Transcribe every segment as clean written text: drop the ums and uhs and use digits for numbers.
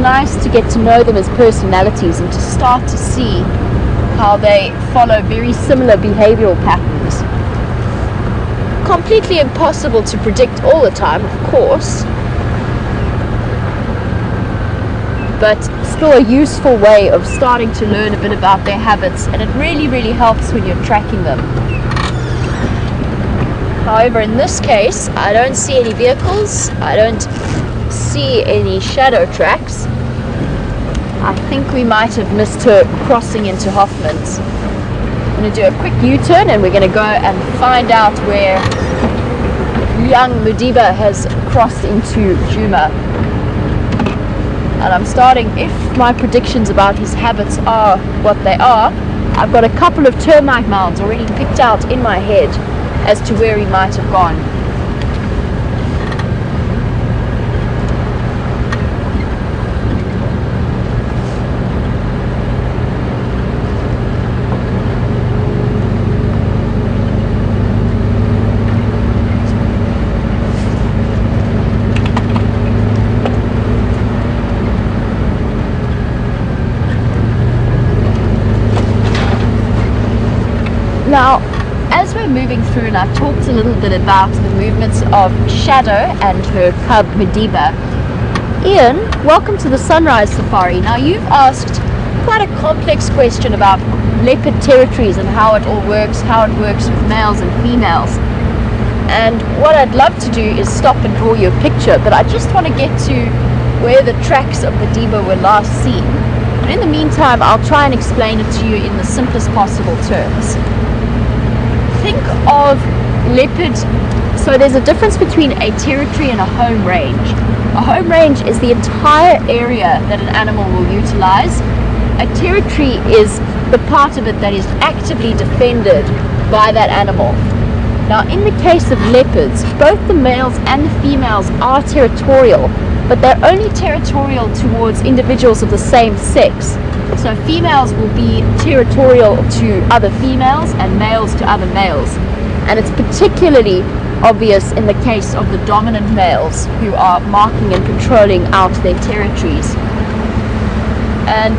nice to get to know them as personalities and to start to see how they follow very similar behavioral patterns. Completely impossible to predict all the time, of course, but still a useful way of starting to learn a bit about their habits, and it really, really helps when you're tracking them. However, in this case, I don't see any vehicles, I don't see any shadow tracks. I think we might have missed her crossing into Hoffman's. I'm going to do a quick U-turn and we're going to go and find out where young Madiba has crossed into Djuma. And I'm starting, if my predictions about his habits are what they are, I've got a couple of termite mounds already picked out in my head as to where he might have gone. Now, as we're moving through, and I've talked a little bit about the movements of Shadow and her cub Madiba. Ian, welcome to the Sunrise Safari. Now, you've asked quite a complex question about leopard territories and how it all works, how it works with males and females. And what I'd love to do is stop and draw you a picture, but I just want to get to where the tracks of Madiba were last seen. But in the meantime, I'll try and explain it to you in the simplest possible terms. Think of leopard, so there's a difference between a territory and a home range. A home range is the entire area that an animal will utilize. A territory is the part of it that is actively defended by that animal. Now, in the case of leopards, both the males and the females are territorial, but they're only territorial towards individuals of the same sex. So females will be territorial to other females and males to other males. And it's particularly obvious in the case of the dominant males who are marking and patrolling out their territories. And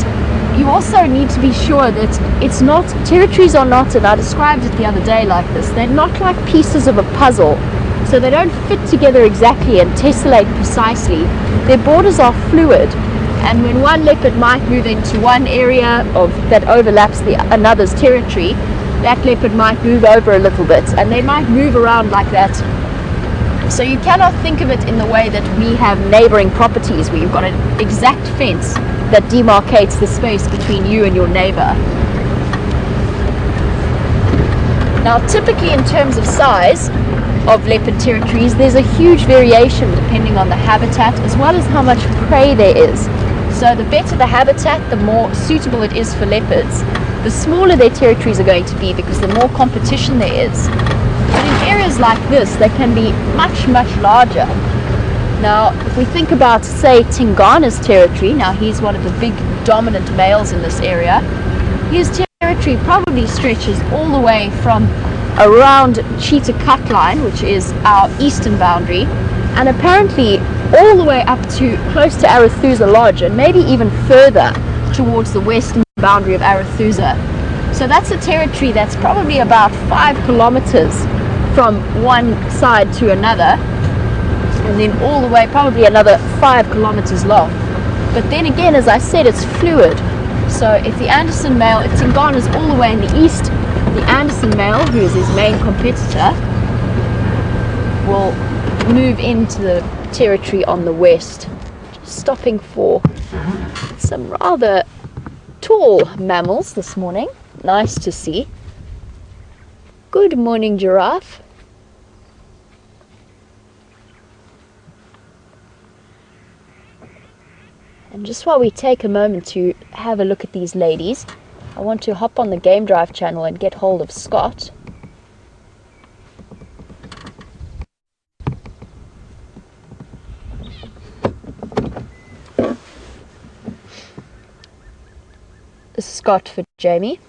you also need to be sure that it's not, territories are not, and I described it the other day like this, they're not like pieces of a puzzle. So they don't fit together exactly and tessellate precisely. Their borders are fluid. And when one leopard might move into one area that overlaps another's territory, that leopard might move over a little bit, and they might move around like that. So you cannot think of it in the way that we have neighboring properties where you've got an exact fence that demarcates the space between you and your neighbor. Now, typically in terms of size of leopard territories, there's a huge variation depending on the habitat as well as how much prey there is. So the better the habitat, the more suitable it is for leopards. The smaller their territories are going to be because the more competition there is. But in areas like this, they can be much, much larger. Now, if we think about, say, Tingana's territory, now he's one of the big dominant males in this area, his territory probably stretches all the way from around Cheetah Cut Line, which is our eastern boundary, and apparently all the way up to close to Arathusa Lodge, and maybe even further towards the western boundary of Arathusa. So that's a territory that's probably about 5 kilometers from one side to another, and then all the way probably another 5 kilometers long. But then again, as I said, it's fluid. So if the Anderson male, if Tingana's all the way in the east, the Anderson male, who is his main competitor, will move into the territory on the west. Just stopping for some rather tall mammals this morning. Nice to see. Good morning, giraffe. And just while we take a moment to have a look at these ladies, I want to hop on the Game Drive channel and get hold of Scott. This is Scott for Jamie.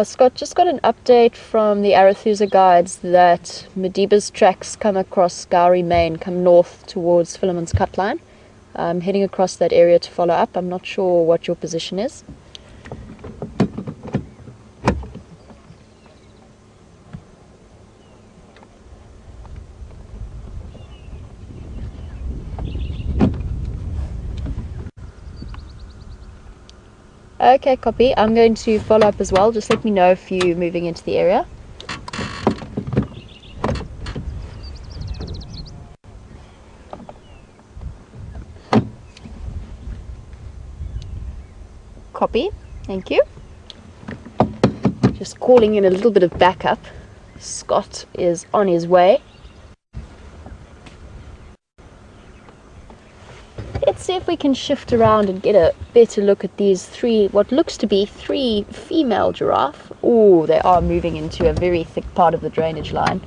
Scott, just got an update from the Arathusa guides that Madiba's tracks come across Gowrie Main, come north towards Philemon's Cut Line. I'm heading across that area to follow up. I'm not sure what your position is. Okay, copy. I'm going to follow up as well. Just let me know if you're moving into the area. Copy. Thank you. Just calling in a little bit of backup. Scott is on his way. Let's see if we can shift around and get a better look at these three, what looks to be three female giraffe. Oh, they are moving into a very thick part of the drainage line.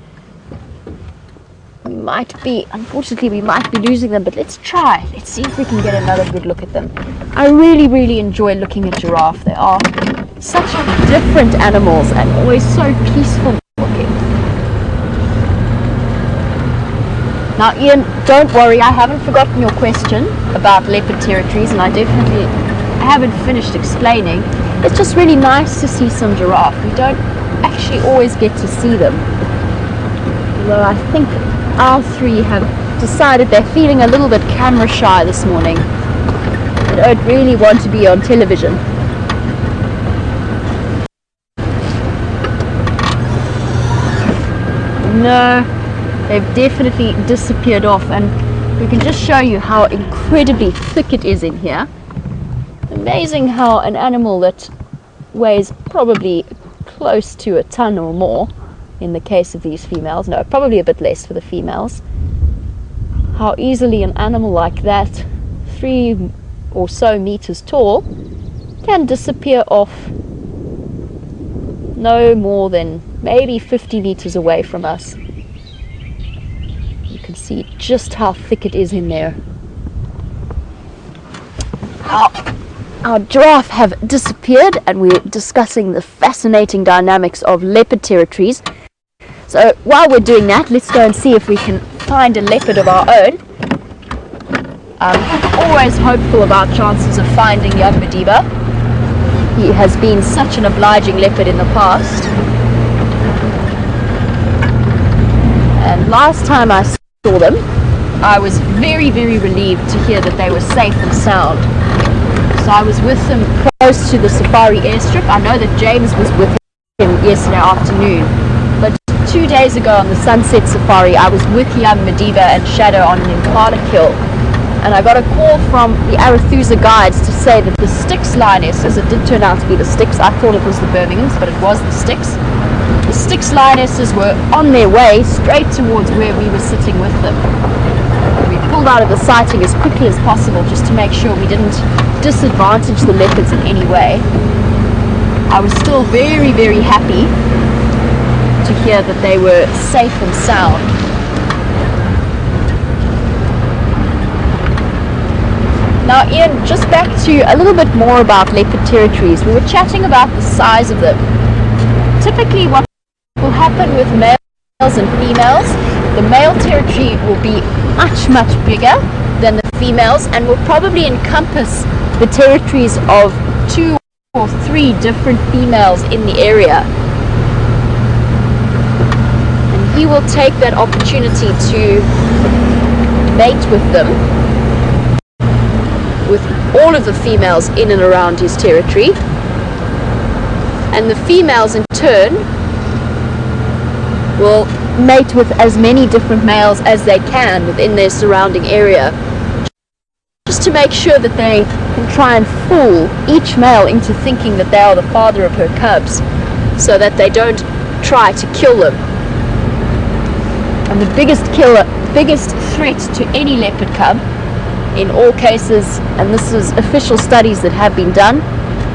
Unfortunately, we might be losing them, but let's try. Let's see if we can get another good look at them. I really enjoy looking at giraffe. They are such different animals and always so peaceful looking. Now, Ian, don't worry, I haven't forgotten your question about leopard territories, and I haven't finished explaining. It's just really nice to see some giraffe. We don't actually always get to see them. Although I think our three have decided they're feeling a little bit camera shy this morning. They don't really want to be on television. No. They've definitely disappeared off, and we can just show you how incredibly thick it is in here. Amazing how an animal that weighs probably close to a ton or more, in the case of these females, no, probably a bit less for the females, how easily an animal like that, 3 or so meters tall, can disappear off no more than maybe 50 meters away from us. You can see just how thick it is in there. Our giraffe have disappeared, and we're discussing the fascinating dynamics of leopard territories. So while we're doing that, let's go and see if we can find a leopard of our own. I'm always hopeful about chances of finding young Madiba. He has been such an obliging leopard in the past. And last time I saw them, I was very relieved to hear that they were safe and sound. So I was with them close to the safari airstrip. I know that James was with him yesterday afternoon, but 2 days ago on the sunset safari, I was with young Madiba and Shadow on an impala kill, and I got a call from the Arathusa guides to say that the Styx lionesses, it did turn out to be the Styx, I thought it was the Birminghams, but it was the Styx. The Styx lionesses were on their way straight towards where we were sitting with them. We pulled out of the sighting as quickly as possible just to make sure we didn't disadvantage the leopards in any way. I was still very happy to hear that they were safe and sound. Now Ian, just back to a little bit more about leopard territories. We were chatting about the size of them. Typically what will happen with males and females, the male territory will be much bigger than the females and will probably encompass the territories of 2 or 3 different females in the area. And he will take that opportunity to mate with them, with all of the females in and around his territory, and the females in turn will mate with as many different males as they can within their surrounding area, just to make sure that they can try and fool each male into thinking that they are the father of her cubs, so that they don't try to kill them. And the biggest threat to any leopard cub, in all cases, and this is official studies that have been done,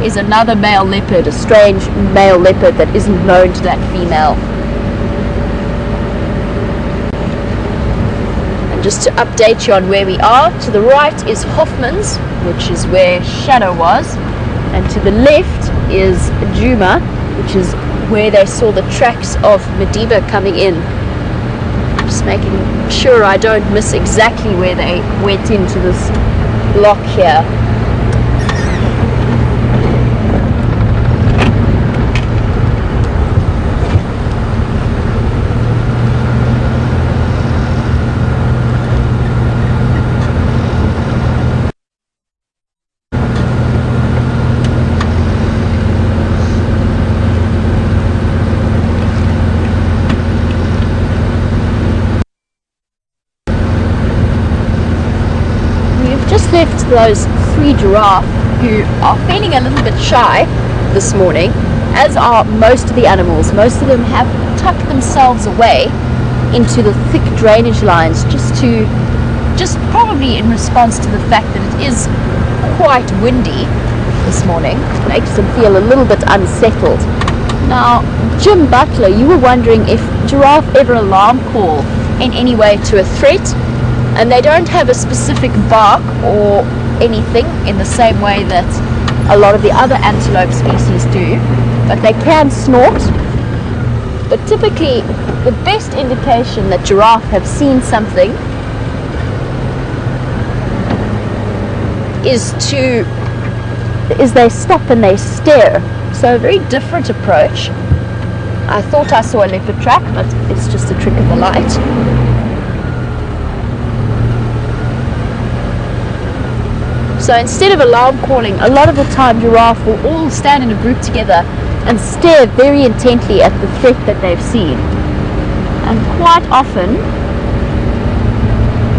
is another male leopard, a strange male leopard that isn't known to that female. And just to update you on where we are, to the right is Hoffman's, which is where Shadow was, and to the left is Djuma, which is where they saw the tracks of Madiba coming in. Just making sure I don't miss exactly where they went into this block here. Just left those 3 giraffe who are feeling a little bit shy this morning, as are most of the animals. Most of them have tucked themselves away into the thick drainage lines, just probably in response to the fact that it is quite windy this morning. It makes them feel a little bit unsettled. Now, Jim Butler, you were wondering if giraffe ever alarm call in any way to a threat. And they don't have a specific bark or anything in the same way that a lot of the other antelope species do, but they can snort. But typically, the best indication that giraffe have seen something is they stop and they stare. So a very different approach. I thought I saw a leopard track, but it's just a trick of the light. So instead of alarm calling, a lot of the time giraffe will all stand in a group together and stare very intently at the threat that they've seen. And quite often,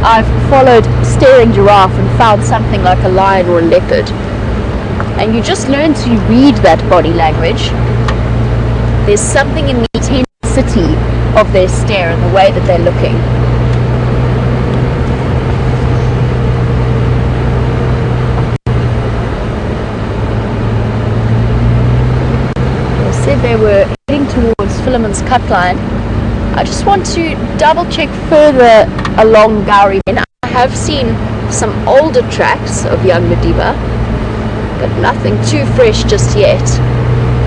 I've followed staring giraffe and found something like a lion or a leopard. And you just learn to read that body language. There's something in the intensity of their stare and the way that they're looking. Said they were heading towards Philemon's cut line. I just want to double check further along Gowrie. And I have seen some older tracks of young Madiba, but nothing too fresh just yet.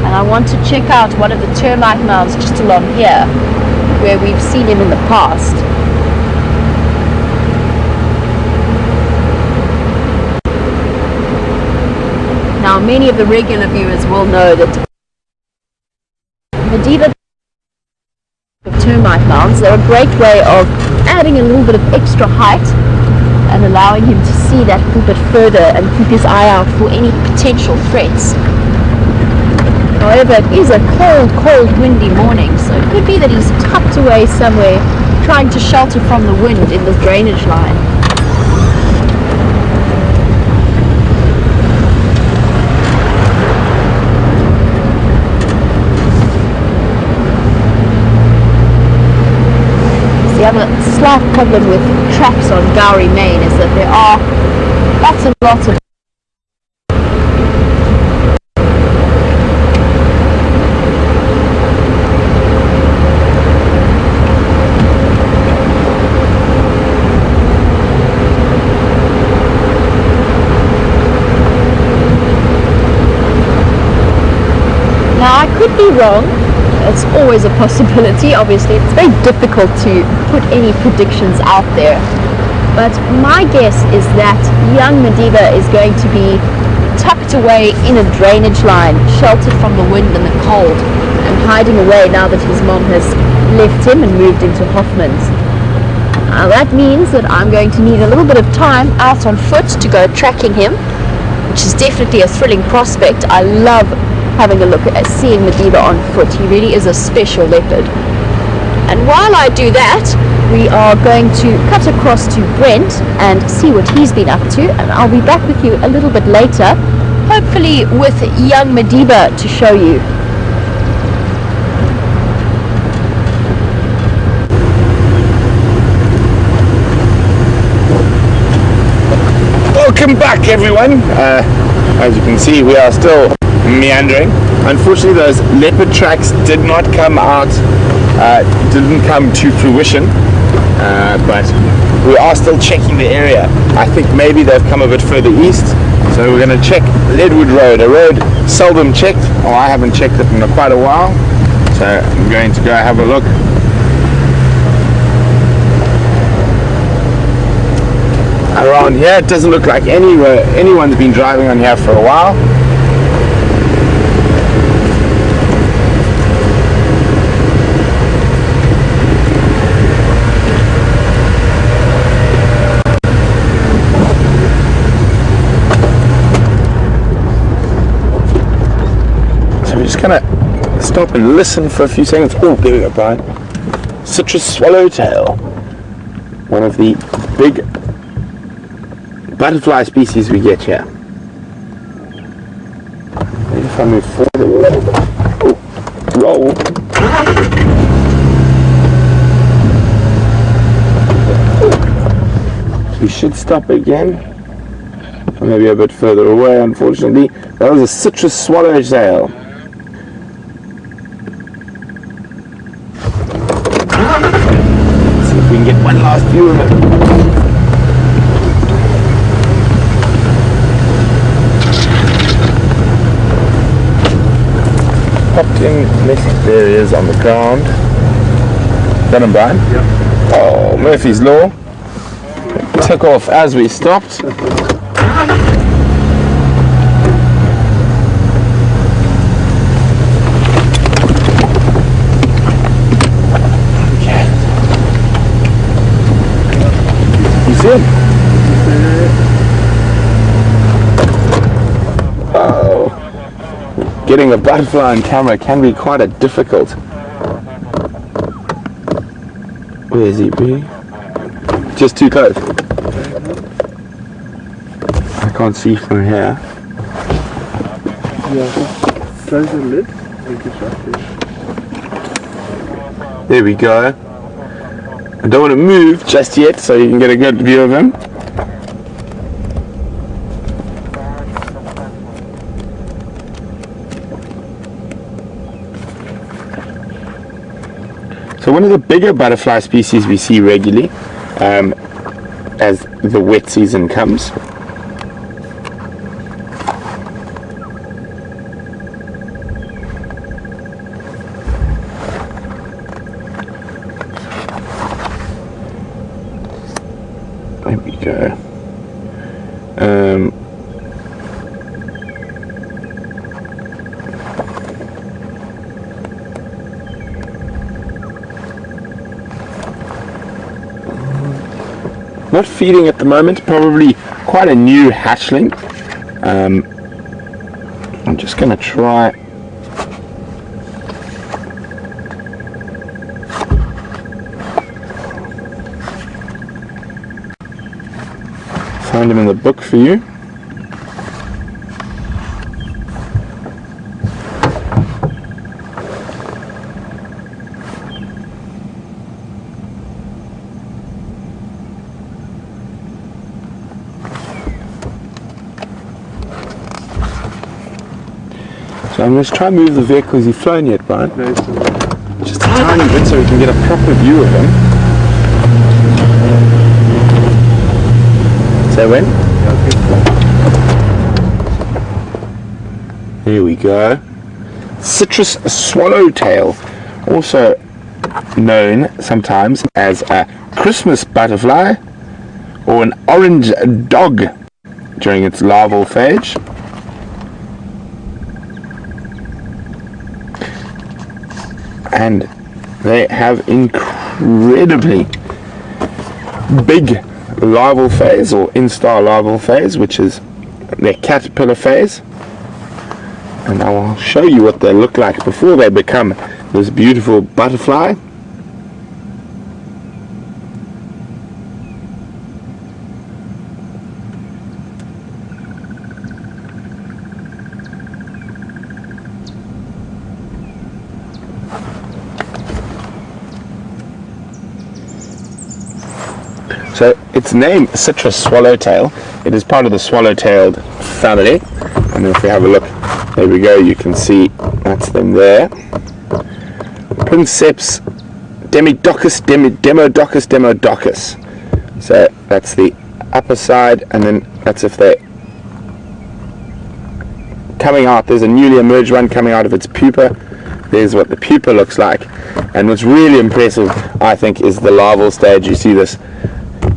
And I want to check out one of the termite mounds just along here, where we've seen him in the past. Now, many of the regular viewers will know that Madiba of termite mounds, they're a great way of adding a little bit of extra height and allowing him to see that a little bit further and keep his eye out for any potential threats. However, it is a cold, windy morning, so it could be that he's tucked away somewhere trying to shelter from the wind in the drainage line. The other slight problem with tracks on Gowrie Main is that there are lots and lots of Now, I could be wrong. It's always a possibility. Obviously, it's very difficult to put any predictions out there. But my guess is that young Madiba is going to be tucked away in a drainage line, sheltered from the wind and the cold, and hiding away now that his mom has left him and moved into Hoffman's. That means that I'm going to need a little bit of time out on foot to go tracking him, which is definitely a thrilling prospect. I love having a look at seeing Madiba on foot. He really is a special leopard. And while I do that, we are going to cut across to Brent and see what he's been up to, and I'll be back with you a little bit later, hopefully with young Madiba to show you. Welcome back, everyone. As you can see, we are still meandering. Unfortunately, those leopard tracks did not come out, didn't come to fruition, but we are still checking the area. I think maybe they've come a bit further east, So we're going to check Leadwood Road, a road seldom checked, or I haven't checked it in quite a while. So I'm going to go have a look. Around here, it doesn't look like anyone's been driving on here for a while. So we're just gonna stop and listen for a few seconds. Oh, there we go, Brian. Citrus swallowtail, one of the big butterfly species we get here. Maybe if I move forward a little bit. Oh, roll. We should stop again. Or maybe a bit further away, unfortunately. That was a citrus swallowtail. Let's see if we can get one last view of it. Popped in mist. There he is on the ground. Got him, Brian? Yep. Oh, Murphy's Law. Took off as we stopped. Okay. You see him? Oh. Getting a butterfly on camera can be quite a difficult. Where is he, B? Just too close. I can't see from here. Yeah, close the lid and get up there. There we go. I don't want to move just yet so you can get a good view of him. So one of the bigger butterfly species we see regularly as the wet season comes. There we go. Not feeding at the moment, probably quite a new hatchling. I'm just going to try find him in the book for you. So I'm going to try and move the vehicle. Has he flown yet, Brian? No, it's Just a tiny bit so we can get a proper view of him. So when? Here we go. Citrus swallowtail, also known sometimes as a Christmas butterfly or an orange dog during its larval phase. And they have incredibly big larval phase or instar larval phase, which is their caterpillar phase. And I will show you what they look like before they become this beautiful butterfly. So its name, citrus swallowtail, it is part of the swallow-tailed family. And if we have a look, there we go, you can see that's them there. Princeps Demodocus, Demodocus. So that's the upper side, and then that's if they coming out. There's a newly emerged one coming out of its pupa. There's what the pupa looks like. And what's really impressive, I think, is the larval stage. You see this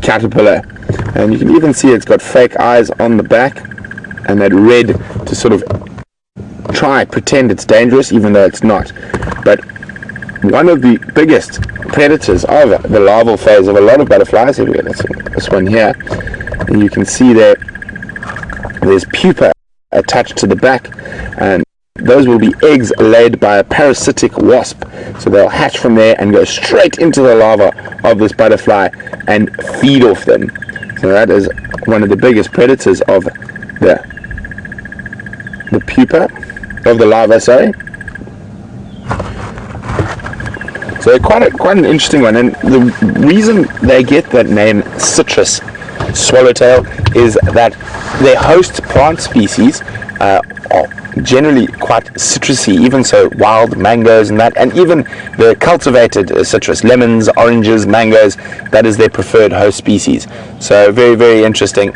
caterpillar, and you can even see it's got fake eyes on the back, and that red to sort of pretend it's dangerous, even though it's not. But one of the biggest predators of the larval phase of a lot of butterflies, here we go, this one here, and you can see there's pupa attached to the back, and those will be eggs laid by a parasitic wasp. So they'll hatch from there and go straight into the larva of this butterfly and feed off them. So that is one of the biggest predators of the pupa, of the larva, sorry. So quite an interesting one, and the reason they get that name citrus swallowtail is that their host plant species are generally quite citrusy, even so wild mangoes and that, and even the cultivated citrus, lemons, oranges, mangoes, that is their preferred host species. So very, very interesting.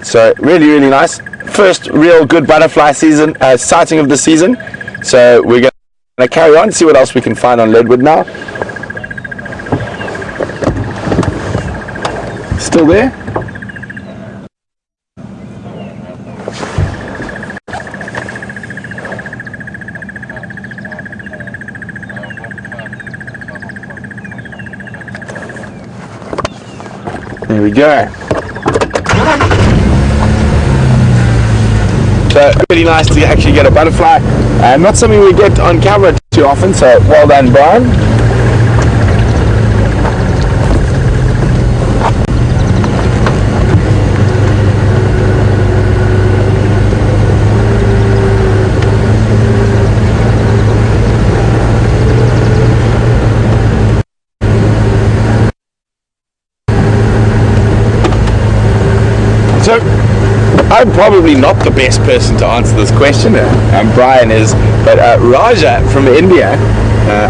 So really nice. First real good butterfly season, sighting of the season. So we're going to carry on, see what else we can find on Leadwood now. Still there? There we go. So really nice to actually get a butterfly. Not something we get on camera too often, so well done, Brian. So, I'm probably not the best person to answer this question, Brian is, but Raja from India,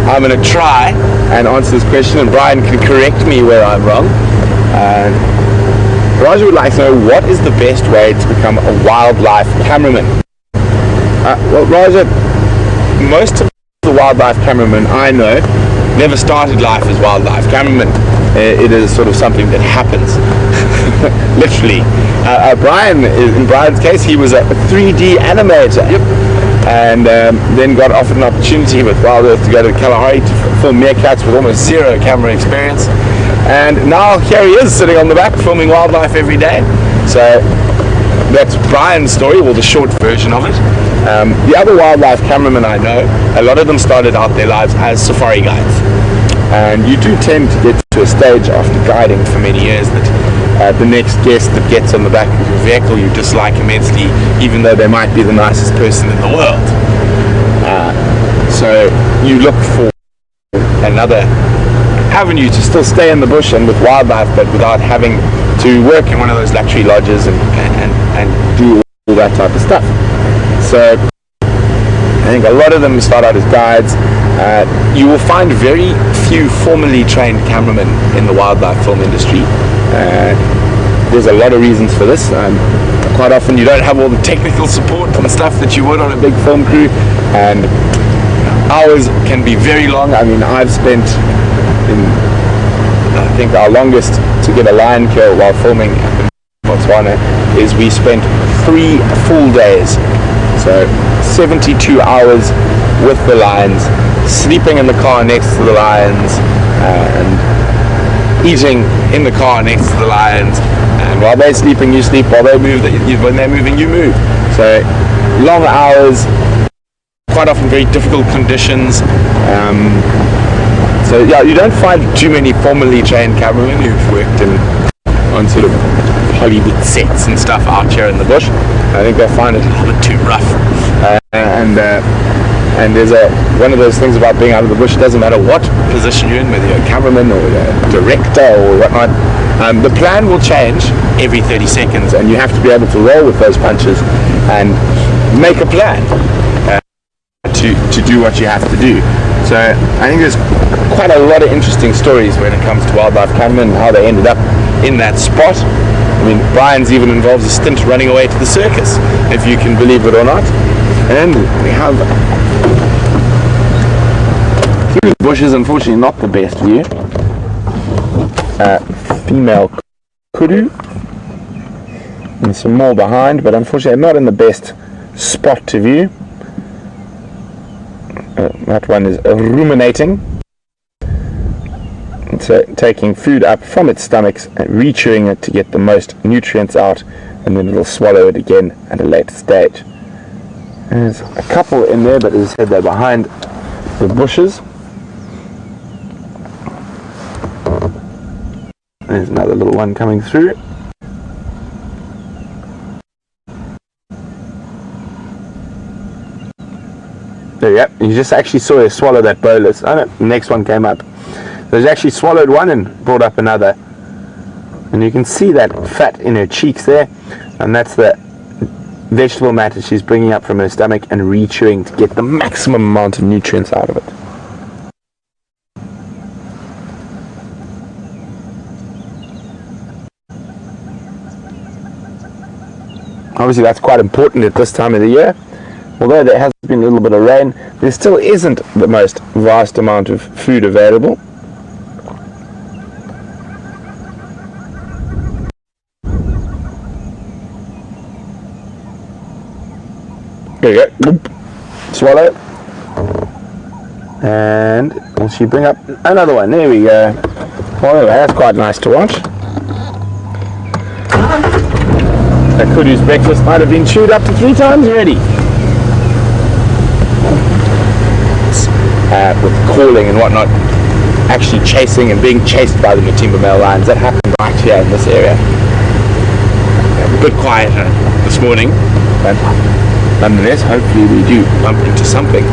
I'm going to try and answer this question, and Brian can correct me where I'm wrong. Raja would like to know, what is the best way to become a wildlife cameraman? Well, Raja, most of the wildlife cameramen I know never started life as wildlife cameramen. It is sort of something that happens, literally. Brian, in Brian's case, he was a 3D animator. Yep. And then got offered an opportunity with WildEarth to go to Kalahari to film meerkats with almost zero camera experience. And now here he is sitting on the back filming wildlife every day. So that's Brian's story, well, the short version of it. The other wildlife cameramen I know, a lot of them started out their lives as safari guides. And you do tend to get to a stage after guiding for many years that the next guest that gets on the back of your vehicle you dislike immensely, even though they might be the nicest person in the world. So you look for another avenue to still stay in the bush and with wildlife, but without having to work in one of those luxury lodges and do all that type of stuff. So I think a lot of them start out as guides. You will find very few formally trained cameramen in the wildlife film industry. There's a lot of reasons for this. Quite often you don't have all the technical support and stuff that you would on a big film crew, and hours can be very long. I mean, I've spent, I think our longest to get a lion kill while filming in Botswana is we spent 3 full days. So 72 hours with the lions, sleeping in the car next to the lions, and eating in the car next to the lions. And while they're sleeping, you sleep. While they move, when they're moving, you move. So long hours, quite often very difficult conditions. So yeah, you don't find too many formally trained cameramen who've worked on sort of Hollywood sets and stuff out here in the bush. I think they find it a little bit too rough. And there's one of those things about being out of the bush, it doesn't matter what position you're in, whether you're a cameraman or a director or whatnot, the plan will change every 30 seconds, and you have to be able to roll with those punches and make a plan to do what you have to do. So I think there's quite a lot of interesting stories when it comes to wildlife cameramen and how they ended up in that spot. mean, Brian's even involves a stint running away to the circus, if you can believe it or not. And we have through the bushes, unfortunately not the best view. Female kudu, and some more behind, but unfortunately not in the best spot to view. That one is ruminating. It's taking food up from its stomach and re-chewing it to get the most nutrients out, and then it'll swallow it again at a later stage. There's a couple in there, but as I said, they're behind the bushes. There's another little one coming through. There you go. You just actually saw her swallow that bolus. Oh no, the next one came up. So she actually swallowed one and brought up another. And you can see that fat in her cheeks there. And that's the vegetable matter she's bringing up from her stomach and re-chewing to get the maximum amount of nutrients out of it. Obviously that's quite important at this time of the year. Although there has been a little bit of rain, there still isn't the most vast amount of food available. There you go. Boop. Swallow. And will she bring up another one? There we go. Well, that's quite nice to watch. That kudu's breakfast might have been chewed up to 3 times already. With calling and whatnot, actually chasing and being chased by the Matimba male lions. That happened right here in this area. A bit quieter this morning, but nonetheless, hopefully we do bump into something.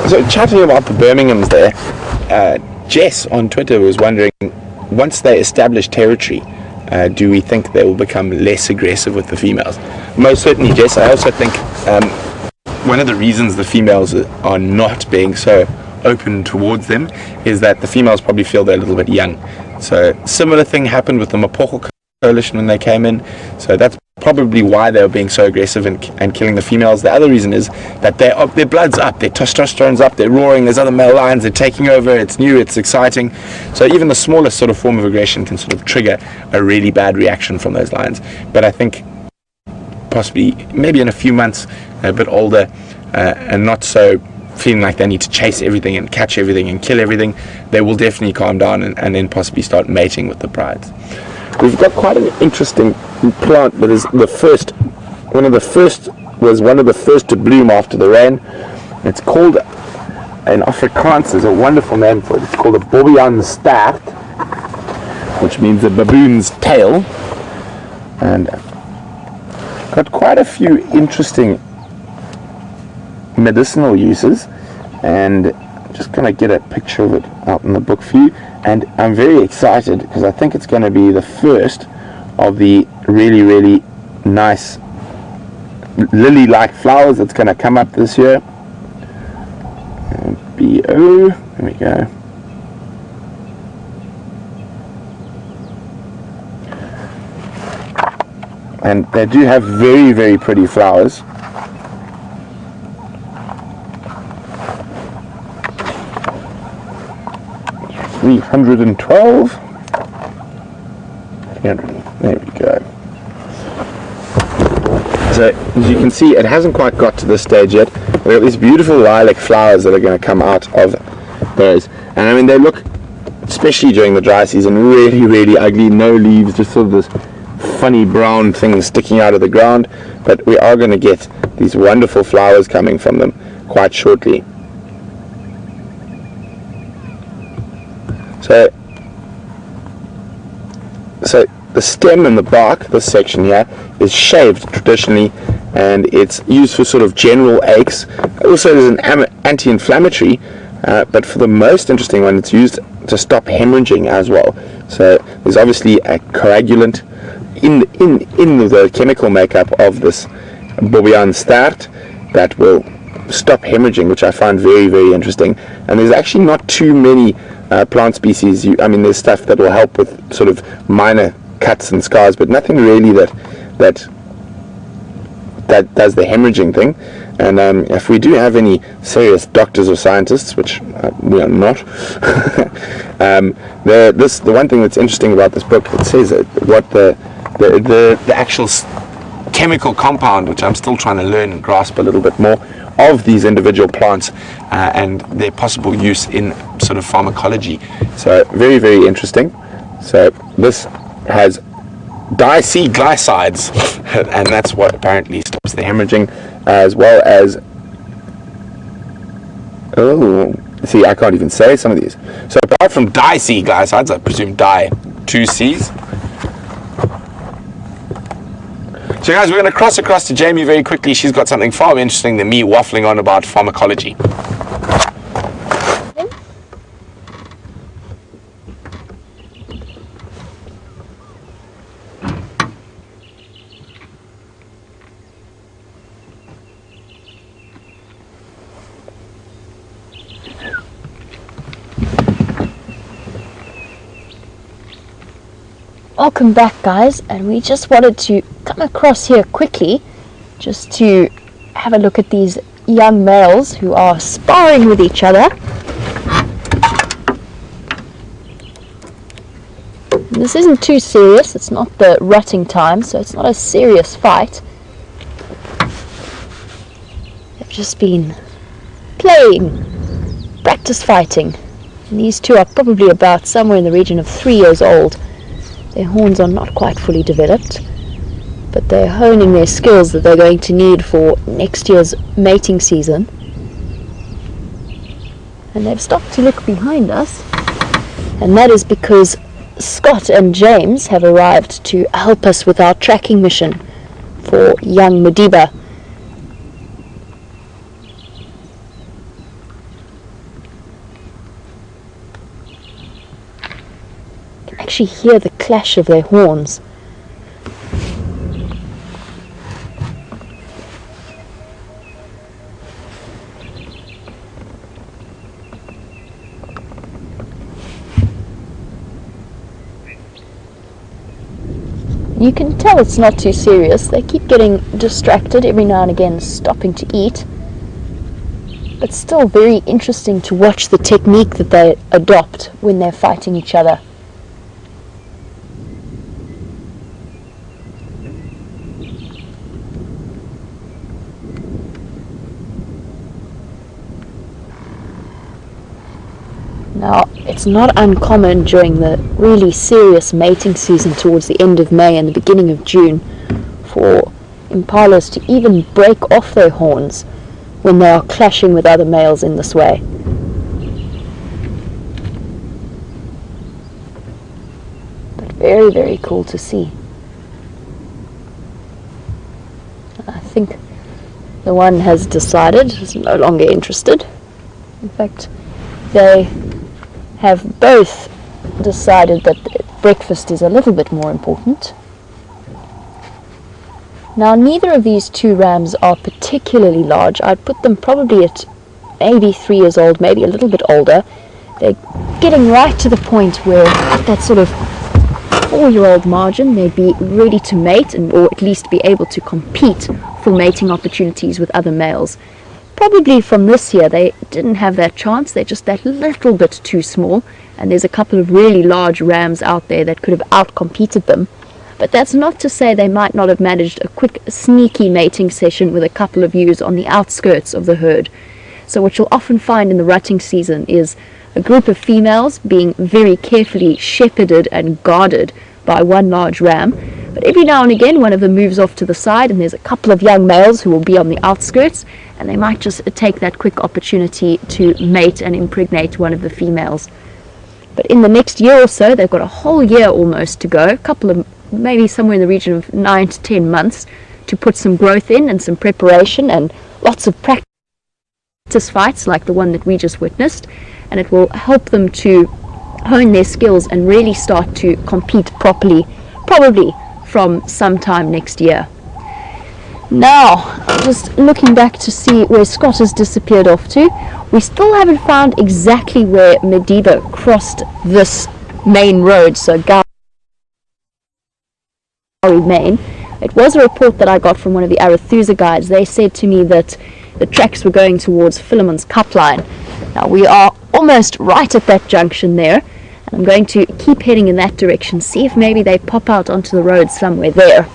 So chatting about the Birminghams there, Jess on Twitter was wondering, once they establish territory, do we think they will become less aggressive with the females? Most certainly, Jess. I also think one of the reasons the females are not being so open towards them is that the females probably feel they're a little bit young. So similar thing happened with the Mapoko coalition when they came in. So that's probably why they were being so aggressive and killing the females. The other reason is that their blood's up, their testosterone's up, they're roaring, there's other male lions, they're taking over, it's new, it's exciting. So even the smallest sort of form of aggression can sort of trigger a really bad reaction from those lions. But I think possibly, maybe in a few months, a bit older, and not so feeling like they need to chase everything and catch everything and kill everything, they will definitely calm down and then possibly start mating with the brides. We've got quite an interesting plant that is one of the first to bloom after the rain. It's called, in Afrikaans, there's a wonderful name for it. It's called a Bobbejaan staart, which means a baboon's tail, and got quite a few interesting medicinal uses, and I'm just going to get a picture of it out in the book for you. And I'm very excited because I think it's going to be the first of the really, really nice lily-like flowers that's going to come up this year. B-O, there we go. And they do have very, very pretty flowers. $312. There we go. So as you can see, it hasn't quite got to this stage yet. We've got these beautiful lilac flowers that are going to come out of those. And I mean, they look, especially during the dry season, really, really ugly. No leaves, just sort of this funny brown thing sticking out of the ground. But we are going to get these wonderful flowers coming from them quite shortly. So the stem and the bark, this section here, is shaved traditionally, and it's used for sort of general aches. Also, there's an anti-inflammatory, but for the most interesting one, it's used stop hemorrhaging as well. So there's obviously a coagulant in the chemical makeup of this Bobbejaan staart that will stop hemorrhaging, which I find very, very interesting. And there's actually not too many plant species. I mean, there's stuff that will help with sort of minor cuts and scars, but nothing really that does the hemorrhaging thing. And if we do have any serious doctors or scientists, which we are not, the one thing that's interesting about this book, it says what the actual chemical compound, which I'm still trying to learn and grasp a little bit more, of these individual plants and their possible use in sort of pharmacology. So very, very interesting. So this has diacylglycides, and that's what apparently stops the hemorrhaging, as well as, oh, see, I can't even say some of these. So apart from diacylglycides, I presume two C's. So guys, we're going to cross across to Jamie very quickly. She's got something far more interesting than me waffling on about pharmacology. Welcome back, guys, and we just wanted to come across here quickly just to have a look at these young males who are sparring with each other. And this isn't too serious, it's not the rutting time, so it's not a serious fight. They've just been playing, practice fighting, and these two are probably about somewhere in the region of 3 years old. Their horns are not quite fully developed, but they're honing their skills that they're going to need for next year's mating season. And they've stopped to look behind us, and that is because Scott and James have arrived to help us with our tracking mission for young Madiba. Actually hear the clash of their horns. You can tell it's not too serious. They keep getting distracted every now and again, stopping to eat. But still very interesting to watch the technique that they adopt when they're fighting each other. Now, it's not uncommon during the really serious mating season towards the end of May and the beginning of June for impalas to even break off their horns when they are clashing with other males in this way. But very, very cool to see. I think the one has decided is no longer interested. In fact, they have both decided that breakfast is a little bit more important. Now, neither of these two rams are particularly large. I'd put them probably at maybe 3 years old, maybe a little bit older. They're getting right to the point where at that sort of 4-year-old margin they'd be ready to mate, or at least be able to compete for mating opportunities with other males. Probably from this year they didn't have that chance. They're just that little bit too small, and there's a couple of really large rams out there that could have outcompeted them. But that's not to say they might not have managed a quick sneaky mating session with a couple of ewes on the outskirts of the herd. So what you'll often find in the rutting season is a group of females being very carefully shepherded and guarded by one large ram, but every now and again one of them moves off to the side and there's a couple of young males who will be on the outskirts, and they might just take that quick opportunity to mate and impregnate one of the females. But in the next year or so, they've got a whole year almost to go, a couple of, maybe somewhere in the region of 9 to 10 months to put some growth in and some preparation and lots of practice fights like the one that we just witnessed, and it will help them to hone their skills and really start to compete properly, probably from sometime next year. Now, I'm just looking back to see where Scott has disappeared off to. We still haven't found exactly where Madiba crossed this main road, so Gowrie Main. It was a report that I got from one of the Arathusa guides. They said to me that the tracks were going towards Philemon's Cup line. Now, we are almost right at that junction there, and I'm going to keep heading in that direction, see if maybe they pop out onto the road somewhere there.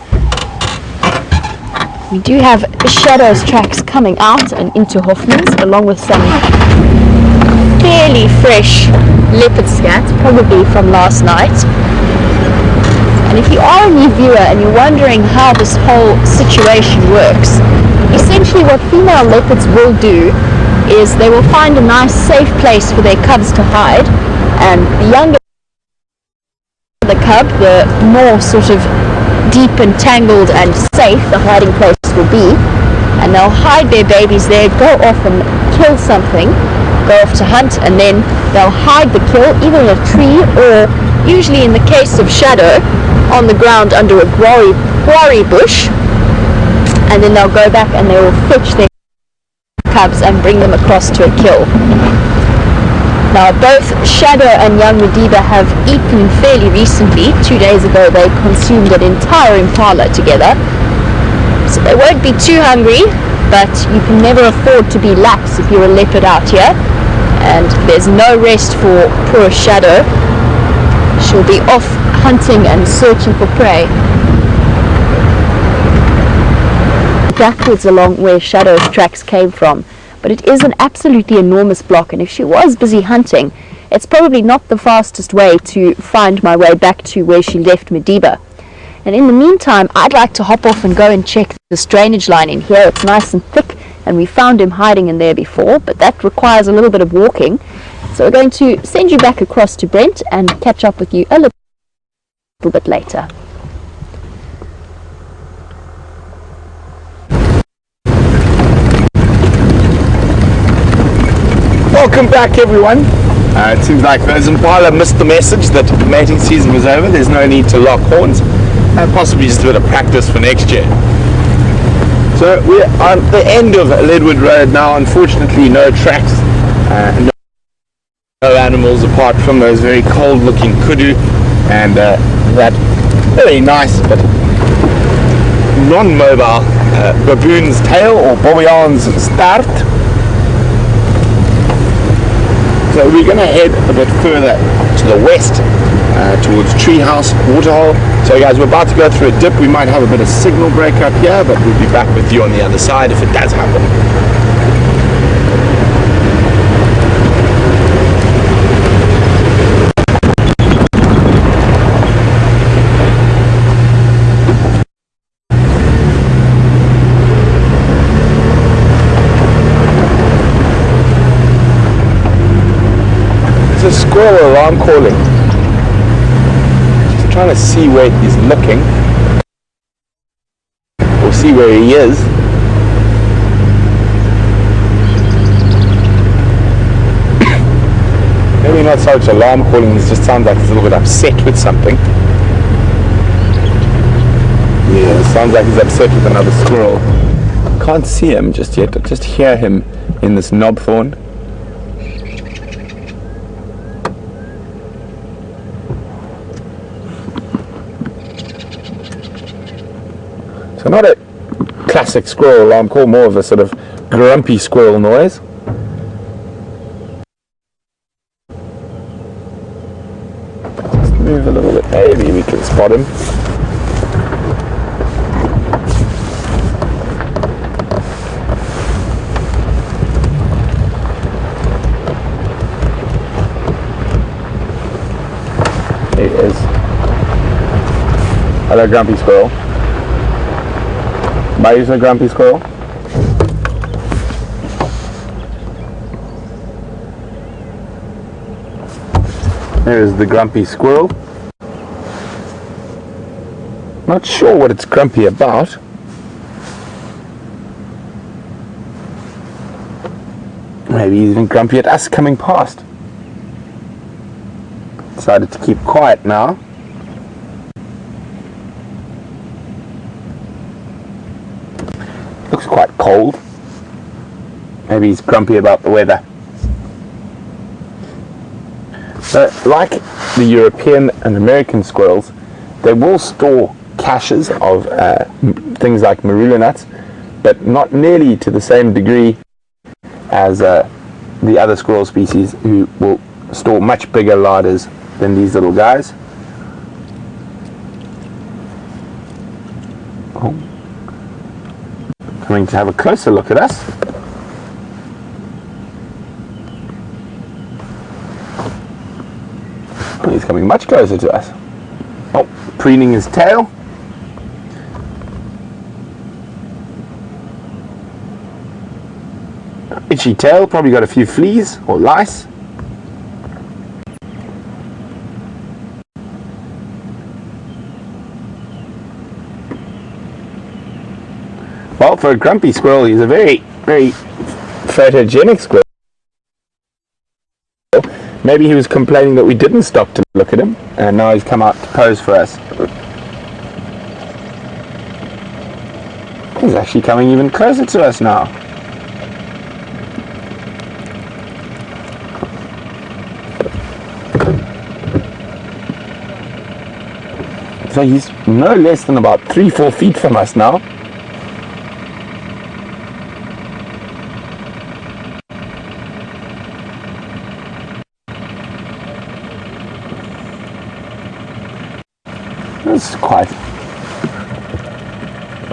We do have Shadow's tracks coming out and into Hoffman's, along with some fairly fresh leopard scat, probably from last night. And if you are a new viewer and you're wondering how this whole situation works, essentially what female leopards will do is they will find a nice safe place for their cubs to hide, and the younger the cub, the more sort of deep and tangled and safe the hiding place will be, and they'll hide their babies there, go off and kill something, go off to hunt, and then they'll hide the kill either in a tree or, usually in the case of Shadow, on the ground under a quarry bush, and then they'll go back and they will fetch their cubs and bring them across to a kill. Now, both Shadow and young Madiba have eaten fairly recently. 2 days ago they consumed an entire impala together, so they won't be too hungry, but you can never afford to be lax if you're a leopard out here, and there's no rest for poor Shadow. She'll be off hunting and searching for prey. Backwards along where Shadow's tracks came from, but it is an absolutely enormous block, and if she was busy hunting, it's probably not the fastest way to find my way back to where she left Madiba. And in the meantime, I'd like to hop off and go and check this drainage line in here. It's nice and thick, and we found him hiding in there before, but that requires a little bit of walking. So we're going to send you back across to Brent and catch up with you a little bit later. Welcome back, everyone. It seems like those impala missed the message that mating season was over. There's no need to lock horns, and possibly just a bit of practice for next year. So we're on the end of Leadwood Road now. Unfortunately, no tracks, no animals apart from those very cold-looking kudu and that very nice but non-mobile baboon's tail or bobbejaan's start. So we're going to head a bit further to the west towards Treehouse Waterhole. So guys, we're about to go through a dip. We might have a bit of signal breakup here, but we'll be back with you on the other side if it does happen. A squirrel alarm calling. Just trying to see where he's looking, or see where he is. Maybe not so much alarm calling, it just sounds like he's a little bit upset with something. Yeah, it sounds like he's upset with another squirrel. Can't see him just yet, I just hear him in this knobthorn. So not a classic squirrel alarm call, more of a sort of grumpy squirrel noise. Just move a little bit, maybe we can spot him. There he is. Hello, grumpy squirrel. Bye, a grumpy squirrel. There's the grumpy squirrel. Not sure what it's grumpy about. Maybe he's even grumpy at us coming past. decided to keep quiet now. Looks quite cold. Maybe he's grumpy about the weather. So, like the European and American squirrels, they will store caches of things like marula nuts, but not nearly to the same degree as the other squirrel species, who will store much bigger larders than these little guys. Oh. Coming to have a closer look at us. Oh, he's coming much closer to us. Oh, preening his tail. Itchy tail, probably got a few fleas or lice. Well, for a grumpy squirrel, he's a very, very photogenic squirrel. Maybe he was complaining that we didn't stop to look at him, and now he's come out to pose for us. He's actually coming even closer to us now. So he's no less than about 3-4 feet from us now.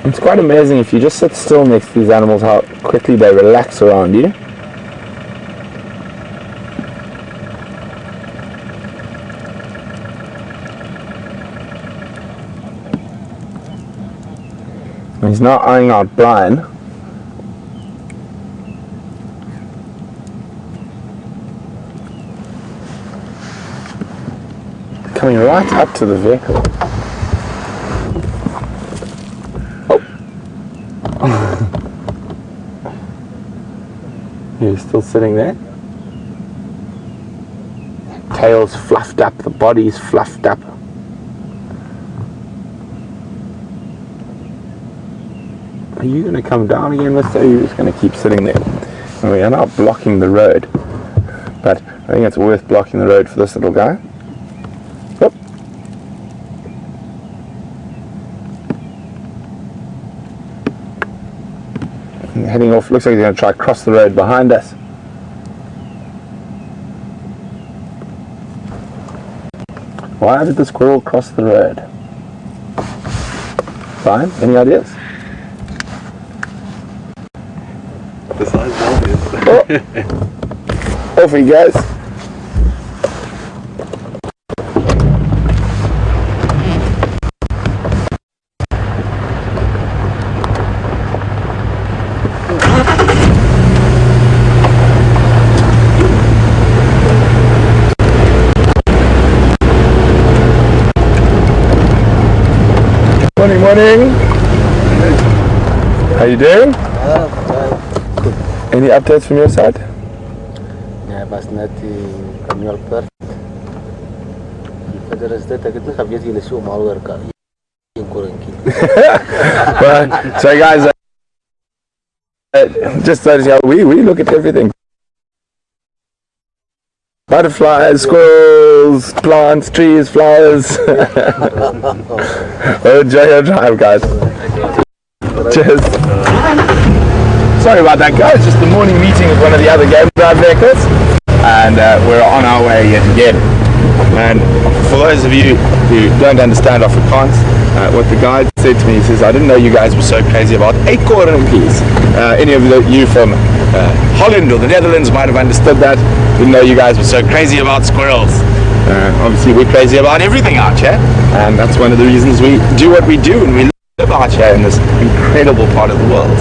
It's quite amazing if you just sit still next to these animals, how quickly they relax around you. And he's now eyeing out Brian. Coming right up to the vehicle. He's still sitting there. Tail's fluffed up, the body's fluffed up. Are you going to come down again, mister? Or are you just going to keep sitting there? And we are now blocking the road. But I think it's worth blocking the road for this little guy. Yep. Heading off, looks like he's going to try to cross the road behind us. Why did the squirrel cross the road? Brian, any ideas? The size is obvious. Oh. Off he goes. Morning. How you doing? Any updates from your side? Ja, was net annual part. For the rest that I get have yet show more work. Well, so guys, just so you know, we look at everything. Butterflies, squirrels, plants, trees, flowers. Well, enjoy your drive, guys. Cheers. Sorry about that, guys. Just the morning meeting of one of the other game drive vehicles, and we're on our way yet again. And for those of you who don't understand Afrikaans, what the guide said to me, he says, "I didn't know you guys were so crazy about eekhoorntjies." Any of you from Holland or the Netherlands might have understood that. Didn't know you guys were so crazy about squirrels. Obviously we're crazy about everything out here, and that's one of the reasons we do what we do and we live out here in this incredible part of the world.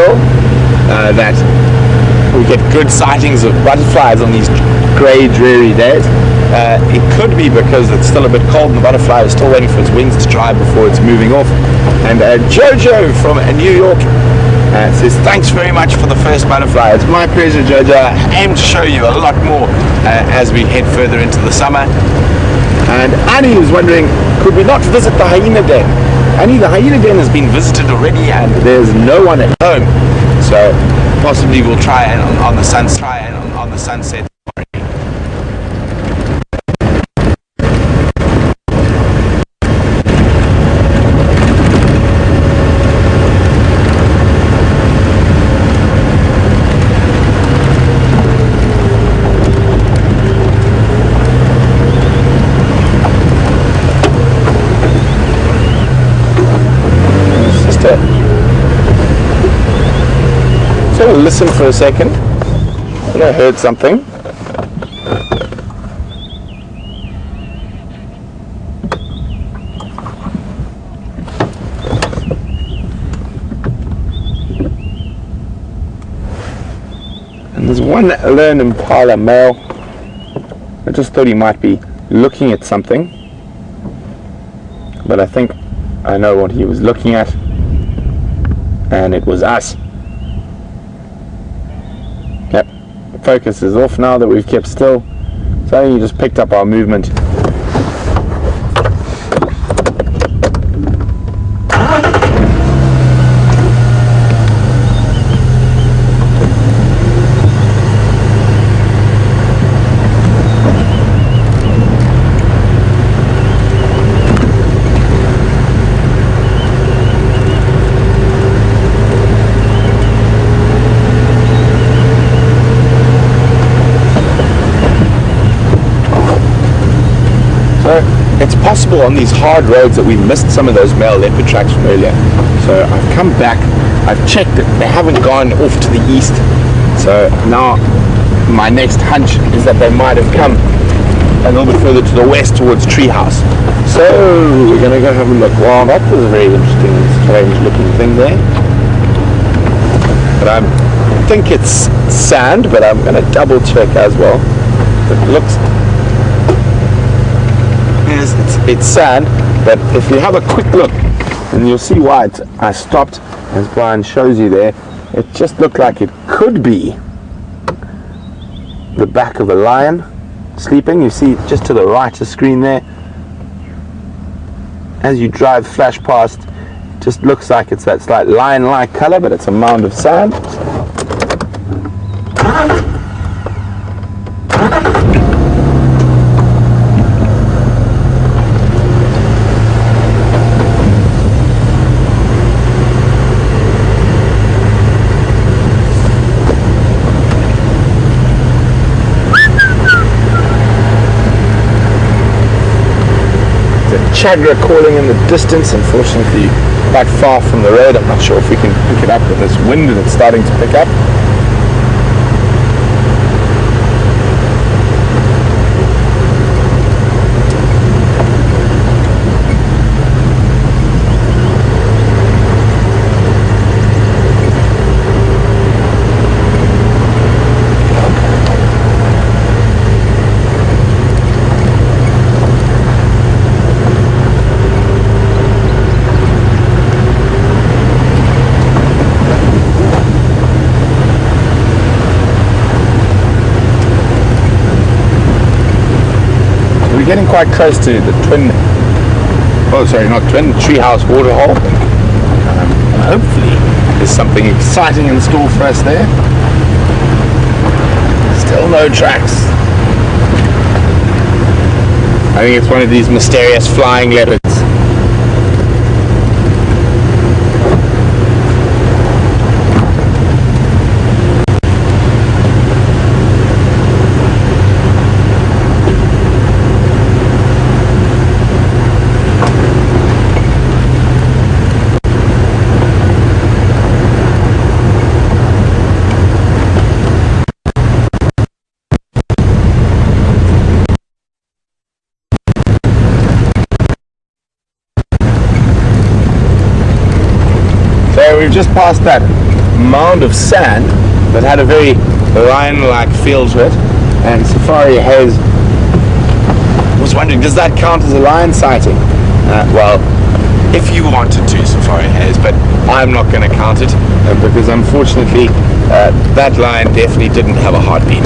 unusual that we get good sightings of butterflies on these grey, dreary days. It could be because it's still a bit cold and the butterfly is still waiting for its wings to dry before it's moving off. And Jojo from New York says, thanks very much for the first butterfly. It's my pleasure, Jojo. I aim to show you a lot more as we head further into the summer. And Annie is wondering, could we not visit the hyena den? Annie, the hyena den has been visited already and there's no one at home. So possibly we'll try it on the sunset. So listen for a second. I think I heard something. And there's one lone impala male. I just thought he might be looking at something, but I think I know what he was looking at, and it was us. Yep, focus is off now that we've kept still, so I think he just picked up our movement. It's possible on these hard roads that we missed some of those male leopard tracks from earlier. So I've come back, I've checked it, they haven't gone off to the east. So now my next hunch is that they might have come a little bit further to the west towards Treehouse. So we're going to go have a look. Wow, that was a very interesting, strange looking thing there. But I think it's sand, but I'm going to double check as well. It looks... It's sand, but if you have a quick look, and you'll see why I stopped, as Brian shows you there, it just looked like it could be the back of a lion sleeping. You see just to the right of the screen there, as you drive flash past, it just looks like it's that slight lion-like color, but it's a mound of sand. Chadra calling in the distance, unfortunately quite far from the road. I'm not sure if we can pick it up with this wind that's starting to pick up. We're getting quite close to the Treehouse waterhole. Hopefully there's something exciting in store for us there. Still no tracks. I think it's one of these mysterious flying leopards. We've just passed that mound of sand that had a very lion-like feel to it, and Safari Haze was wondering, does that count as a lion sighting? Well, if you wanted to, Safari Haze, but I'm not going to count it because unfortunately that lion definitely didn't have a heartbeat.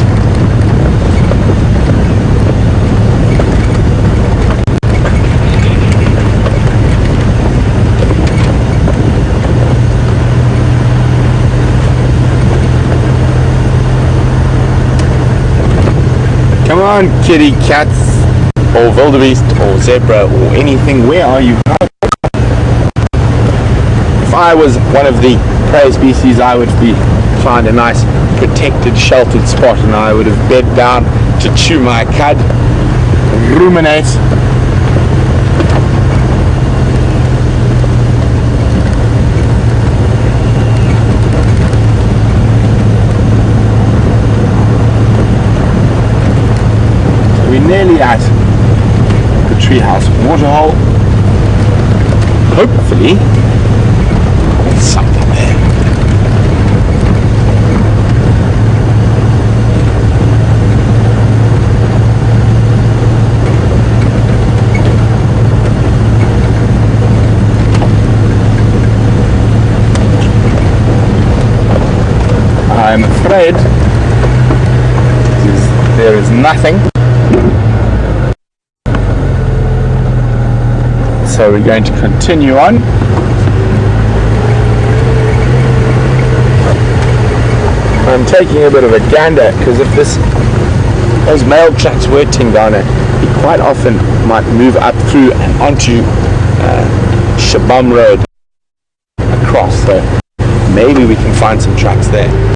Come on, kitty cats, or wildebeest, or zebra, or anything. Where are you? If I was one of the prey species, I would find a nice protected, sheltered spot, and I would have bed down to chew my cud, ruminate. We're nearly at the treehouse waterhole. Hopefully, there's something there. I'm afraid there is nothing. So we're going to continue on. I'm taking a bit of a gander because if those mail trucks were Tingana, he quite often might move up through and onto Shabam Road across. So maybe we can find some trucks there.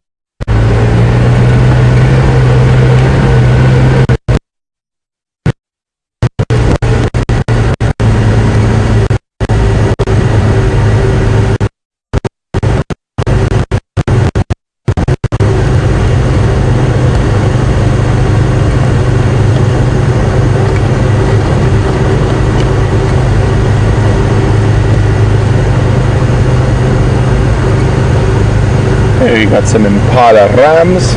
Here we got some Impala rams.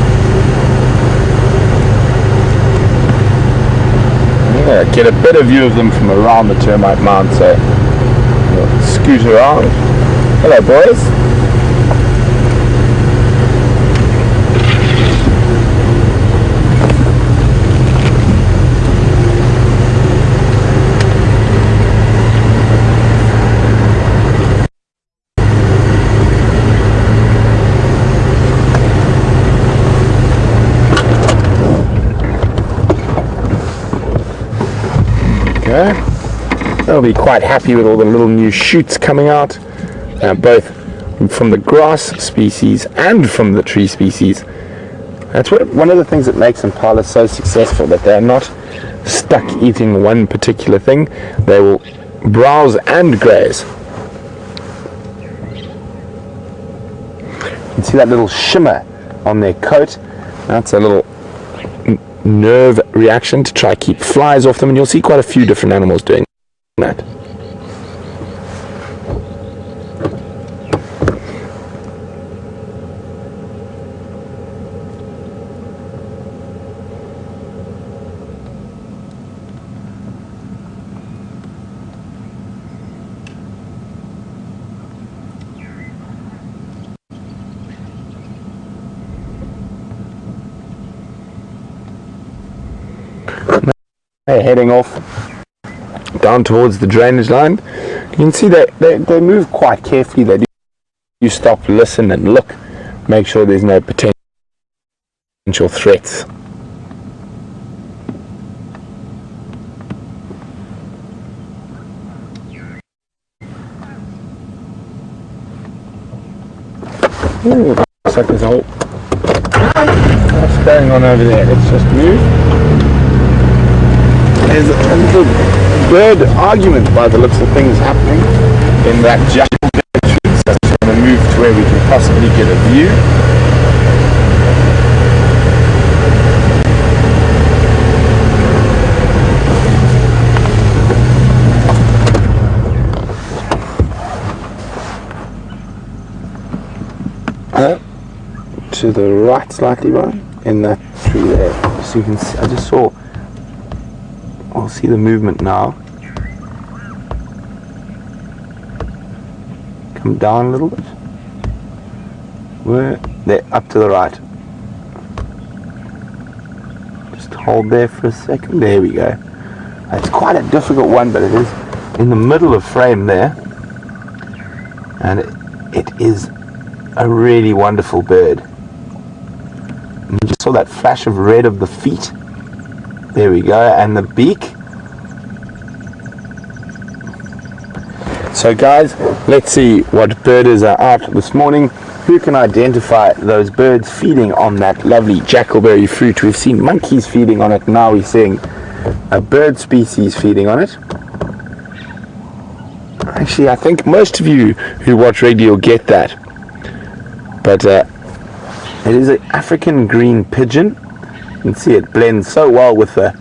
Yeah, get a better view of them from around the termite mound, so we'll scoot around. Hello boys. They'll be quite happy with all the little new shoots coming out, both from the grass species and from the tree species. That's one of the things that makes impala so successful, that they're not stuck eating one particular thing. They will browse and graze. You can see that little shimmer on their coat. That's a little nerve reaction to try keep flies off them, and you'll see quite a few different animals doing that. They're heading off down towards the drainage line. You can see that they move quite carefully. They do stop, listen and look, make sure there's no potential threats. Ooh, looks like there's a hole. What's going on over there? Let's just move. There's a little bird argument by the looks of things happening in that jackal territory, so I'm just going to move to where we can possibly get a view. to the right slightly, Brian, in that tree there. So you can see, I just saw, I'll see the movement now. Come down a little bit. Where? There, up to the right. Just hold there for a second. There we go. It's quite a difficult one, but it is in the middle of frame there. And it is a really wonderful bird. And you just saw that flash of red of the feet. There we go. And the beak. So guys, let's see what birders are out this morning. Who can identify those birds feeding on that lovely jackalberry fruit? We've seen monkeys feeding on it. Now we're seeing a bird species feeding on it. Actually, I think most of you who watch radio get that. But it is an African green pigeon. You can see it blends so well with the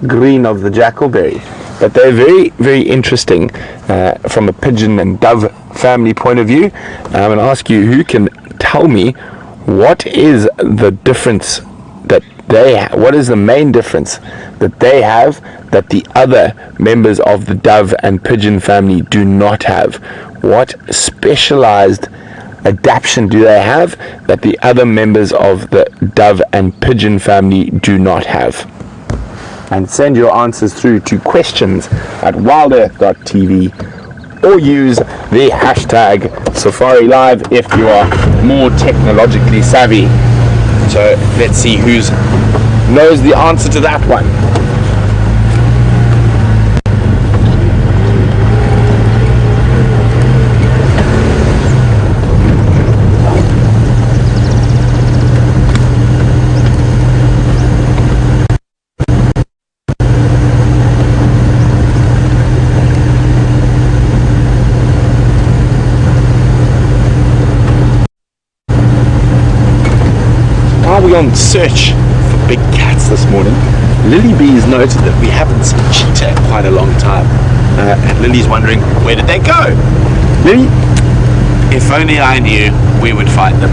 green of the jackalberry. But they're very, very interesting from a pigeon and dove family point of view. I'm going to ask you, who can tell me what is the difference that they have? What is the main difference that they have that the other members of the dove and pigeon family do not have? What specialized adaptation do they have that the other members of the dove and pigeon family do not have? And send your answers through to questions@wildearth.tv, or use the hashtag Safari Live if you are more technologically savvy. So let's see who knows the answer to that one. We're on search for big cats this morning. Lily B's noted that we haven't seen cheetah in quite a long time, and Lily's wondering, where did they go? Lily, if only I knew, we would find them.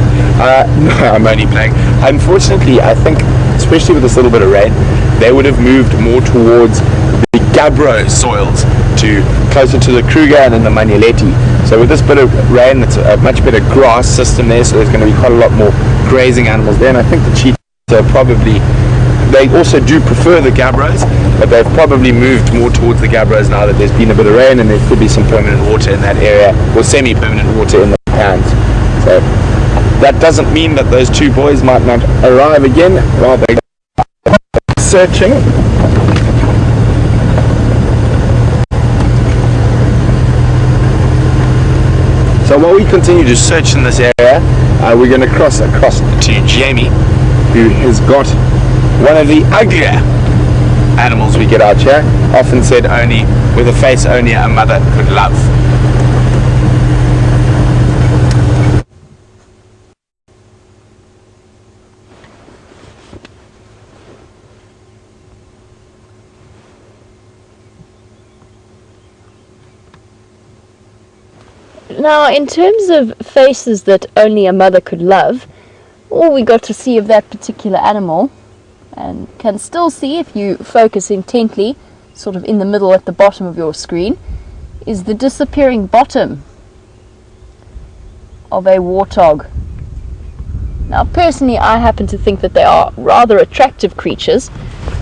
No, I'm only playing. Unfortunately, I think, especially with this little bit of rain, they would have moved more towards the gabbro soils, closer to the Kruger and then the Manuleti. So with this bit of rain, it's a much better grass system there, so there's going to be quite a lot more grazing animals there. And I think the cheetahs are probably, they also do prefer the gabbros, but they've probably moved more towards the gabbros now that there's been a bit of rain and there could be some permanent water in that area, or semi-permanent water in the pans. So that doesn't mean that those two boys might not arrive again while they're searching. So while we continue to search in this area, we're going to cross across to Jamie, who has got one of the uglier animals we get out here, often said only with a face only a mother could love. Now, in terms of faces that only a mother could love, all we got to see of that particular animal, and can still see if you focus intently, sort of in the middle at the bottom of your screen, is the disappearing bottom of a warthog. Now, personally, I happen to think that they are rather attractive creatures.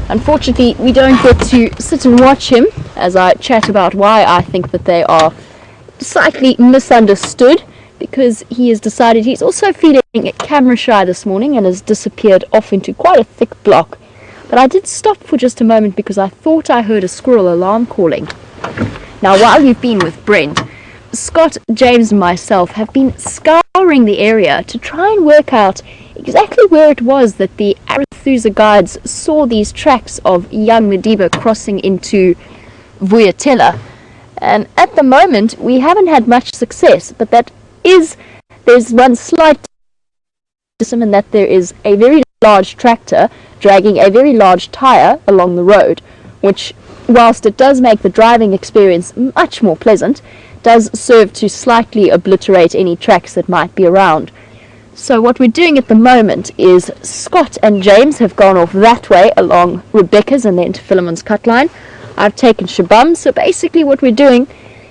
Unfortunately, we don't get to sit and watch him as I chat about why I think that they are slightly misunderstood, because he has decided he's also feeling camera shy this morning and has disappeared off into quite a thick block. But I did stop for just a moment because I thought I heard a squirrel alarm calling. Now, while you've been with Brent, Scott, James and myself have been scouring the area to try and work out exactly where it was that the Arethusa guides saw these tracks of young Madiba crossing into Vuyatela. And at the moment, we haven't had much success, but there's one slight difference in that there is a very large tractor dragging a very large tyre along the road, which, whilst it does make the driving experience much more pleasant, does serve to slightly obliterate any tracks that might be around. So what we're doing at the moment is Scott and James have gone off that way along Rebecca's and then to Philemon's cut line. I've taken Shabam. So basically what we're doing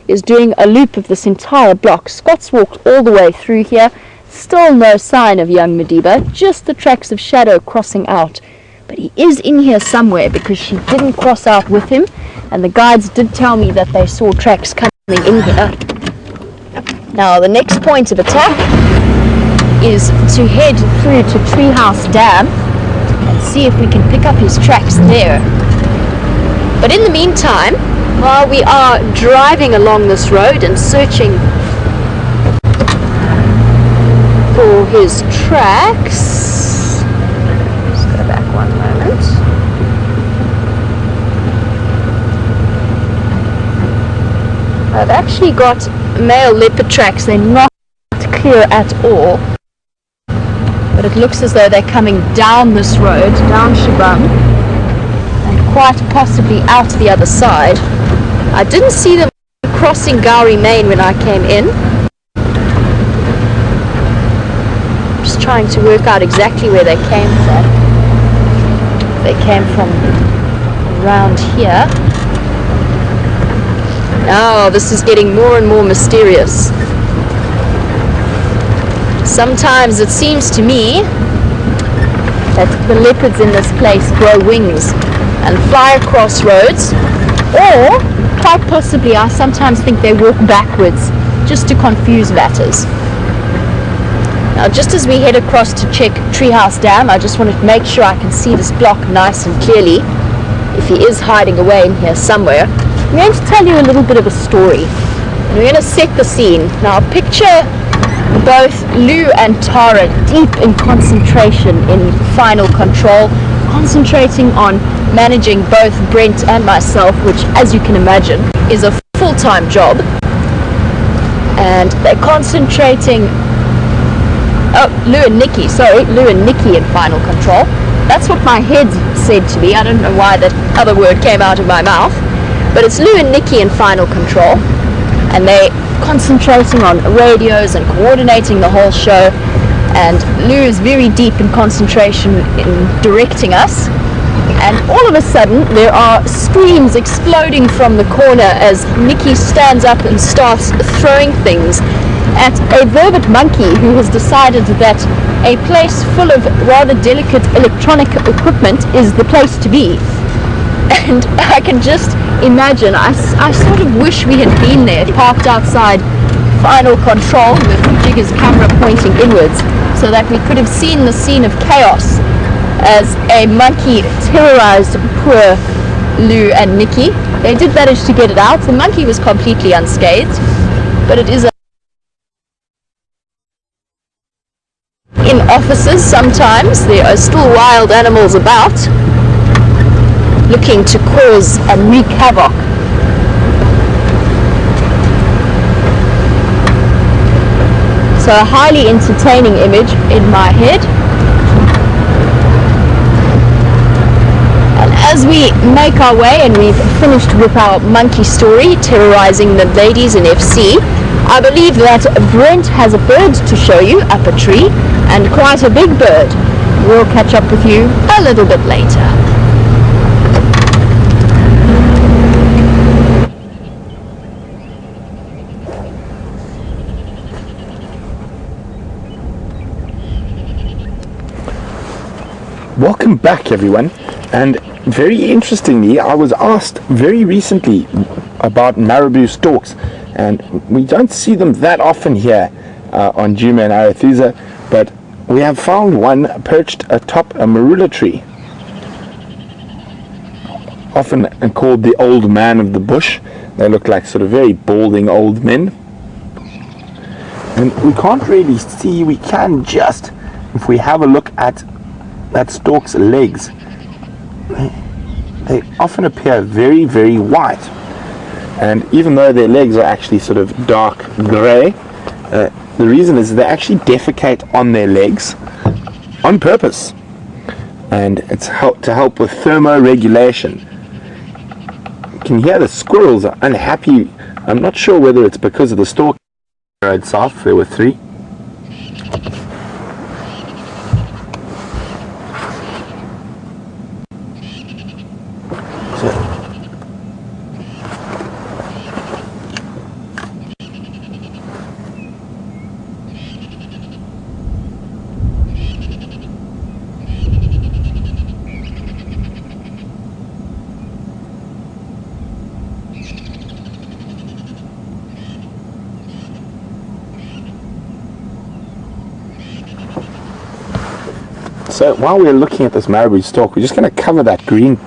is doing a loop of this entire block. Scott's walked all the way through here. Still no sign of young Madiba, just the tracks of Shadow crossing out. But he is in here somewhere because she didn't cross out with him, and the guides did tell me that they saw tracks coming in here. Now the next point of attack is to head through to Treehouse Dam and see if we can pick up his tracks there. But in the meantime, while we are driving along this road and searching for his tracks, let's go back one moment. I've actually got male leopard tracks. They're not clear at all, but it looks as though they're coming down this road, down Shabam, and quite possibly out the other side. I didn't see them crossing Gowrie Main when I came in. Just trying to work out exactly where they came from. They came from around here. Oh, this is getting more and more mysterious. Sometimes it seems to me that the leopards in this place grow wings and fly across roads, or quite possibly I sometimes think they walk backwards just to confuse matters. Now just as we head across to check Treehouse Dam, I just want to make sure I can see this block nice and clearly. If he is hiding away in here somewhere, I'm going to tell you a little bit of a story. And we're going to set the scene. Now picture both Lou and Tara deep in concentration, in final control, concentrating on managing both Brent and myself, which, as you can imagine, is a full-time job. And they're concentrating, Lou and Nikki in final control. That's what my head said to me. I don't know why that other word came out of my mouth, but it's Lou and Nikki in final control, and they concentrating on radios and coordinating the whole show, and Lou is very deep in concentration in directing us. And all of a sudden there are screams exploding from the corner as Nikki stands up and starts throwing things at a vervet monkey who has decided that a place full of rather delicate electronic equipment is the place to be. And I can just imagine, I sort of wish we had been there, parked outside final control with Jigger's camera pointing inwards, so that we could have seen the scene of chaos as a monkey terrorized poor Lou and Nikki. They did manage to get it out. The monkey was completely unscathed, but it is in offices sometimes there are still wild animals about, looking to cause and wreak havoc. So a highly entertaining image in my head. And as we make our way, and we've finished with our monkey story terrorizing the ladies in FC, I believe that Brent has a bird to show you up a tree, and quite a big bird. We'll catch up with you a little bit later. Welcome back, everyone. And very interestingly, I was asked very recently about marabou storks, and we don't see them that often here on Djuma and Arathusa, but we have found one perched atop a marula tree, often called the old man of the bush. They look like sort of very balding old men, and we can't really see. We can just, if we have a look at that stork's legs, they often appear very, very white, and even though their legs are actually sort of dark grey, the reason is they actually defecate on their legs on purpose, and it's to help with thermoregulation. You can hear the squirrels are unhappy. I'm not sure whether it's because of the stork itself. There were 3. So while we're looking at this marabou stork, we're just going to cover that green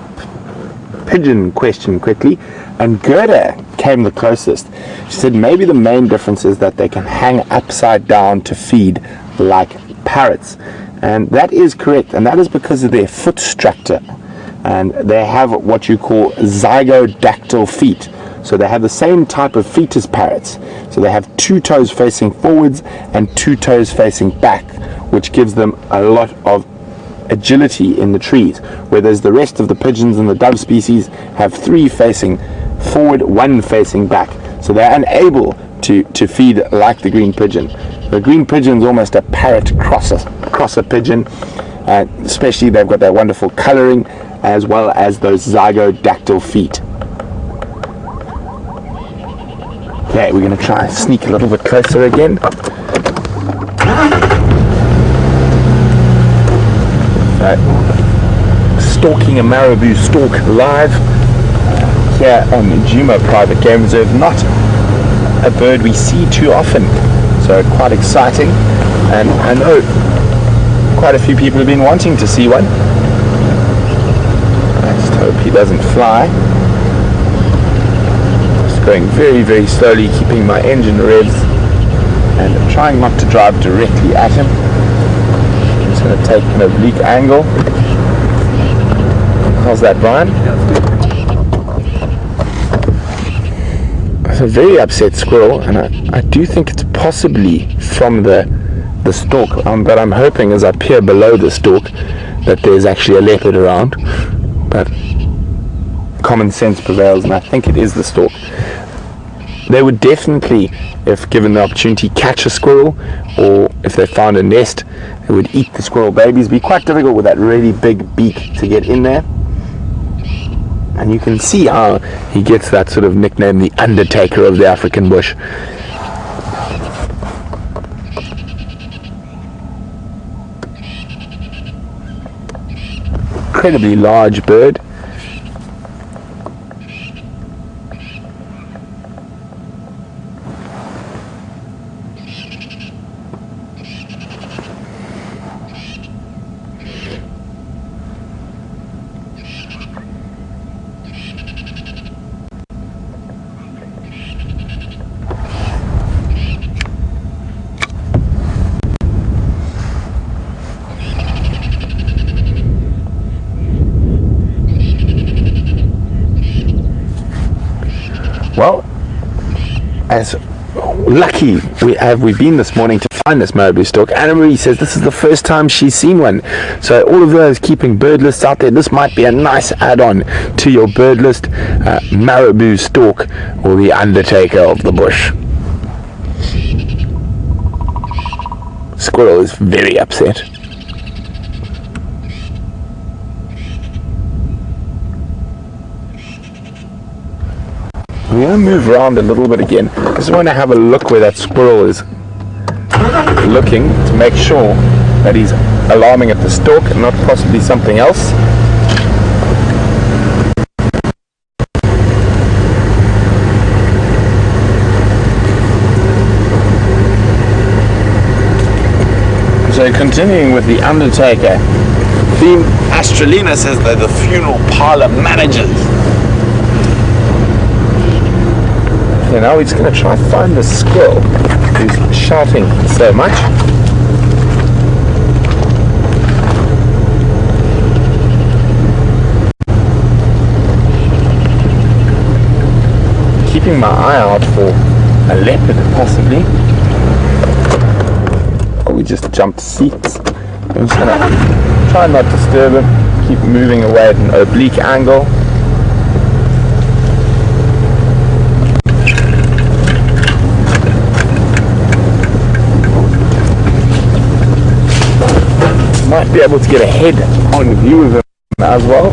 pigeon question quickly. And Gerda came the closest. She said maybe the main difference is that they can hang upside down to feed like parrots. And that is correct, and that is because of their foot structure. And they have what you call zygodactyl feet. So they have the same type of feet as parrots. So they have 2 toes facing forwards and 2 toes facing back, which gives them a lot of agility in the trees, whereas the rest of the pigeons and the dove species have 3 facing forward, 1 facing back. So they're unable to feed like the green pigeon. The green pigeon is almost a parrot crosser pigeon, especially they've got that wonderful coloring as well as those zygodactyl feet. Okay, we're going to try and sneak a little bit closer again. Stalking a marabou stork live here on Djuma Private Game Reserve. Not a bird we see too often, so quite exciting, and I know quite a few people have been wanting to see one. I just hope he doesn't fly. Just going very, very slowly, keeping my engine revs and trying not to drive directly at him. I'm just going to take an oblique angle. How's that, Brian? It's a very upset squirrel, and I do think it's possibly from the stalk, but I'm hoping as I peer below the stalk that there's actually a leopard around, but common sense prevails, and I think it is the stalk. They would definitely, if given the opportunity, catch a squirrel, or if they found a nest, they would eat the squirrel babies. It'd be quite difficult with that really big beak to get in there. And you can see how he gets that sort of nickname, the Undertaker of the African bush. Incredibly large bird. Well, as lucky we've been this morning to find this marabou stork. Anna Marie says this is the first time she's seen one. So all of those keeping bird lists out there, this might be a nice add-on to your bird list. Marabou stork, or the Undertaker of the bush. Squirrel is very upset. We're going to move around a little bit again. I just want to have a look where that squirrel is looking to make sure that he's alarming at the stalk and not possibly something else. So continuing with the Undertaker theme, Astralina says they're the funeral parlor managers. Okay, now we're just going to try and find the squirrel who's shouting so much. Keeping my eye out for a leopard possibly. Oh, we just jumped seats. I'm just going to try and not disturb him. Keep moving away at an oblique angle. Might be able to get a head-on view of him as well.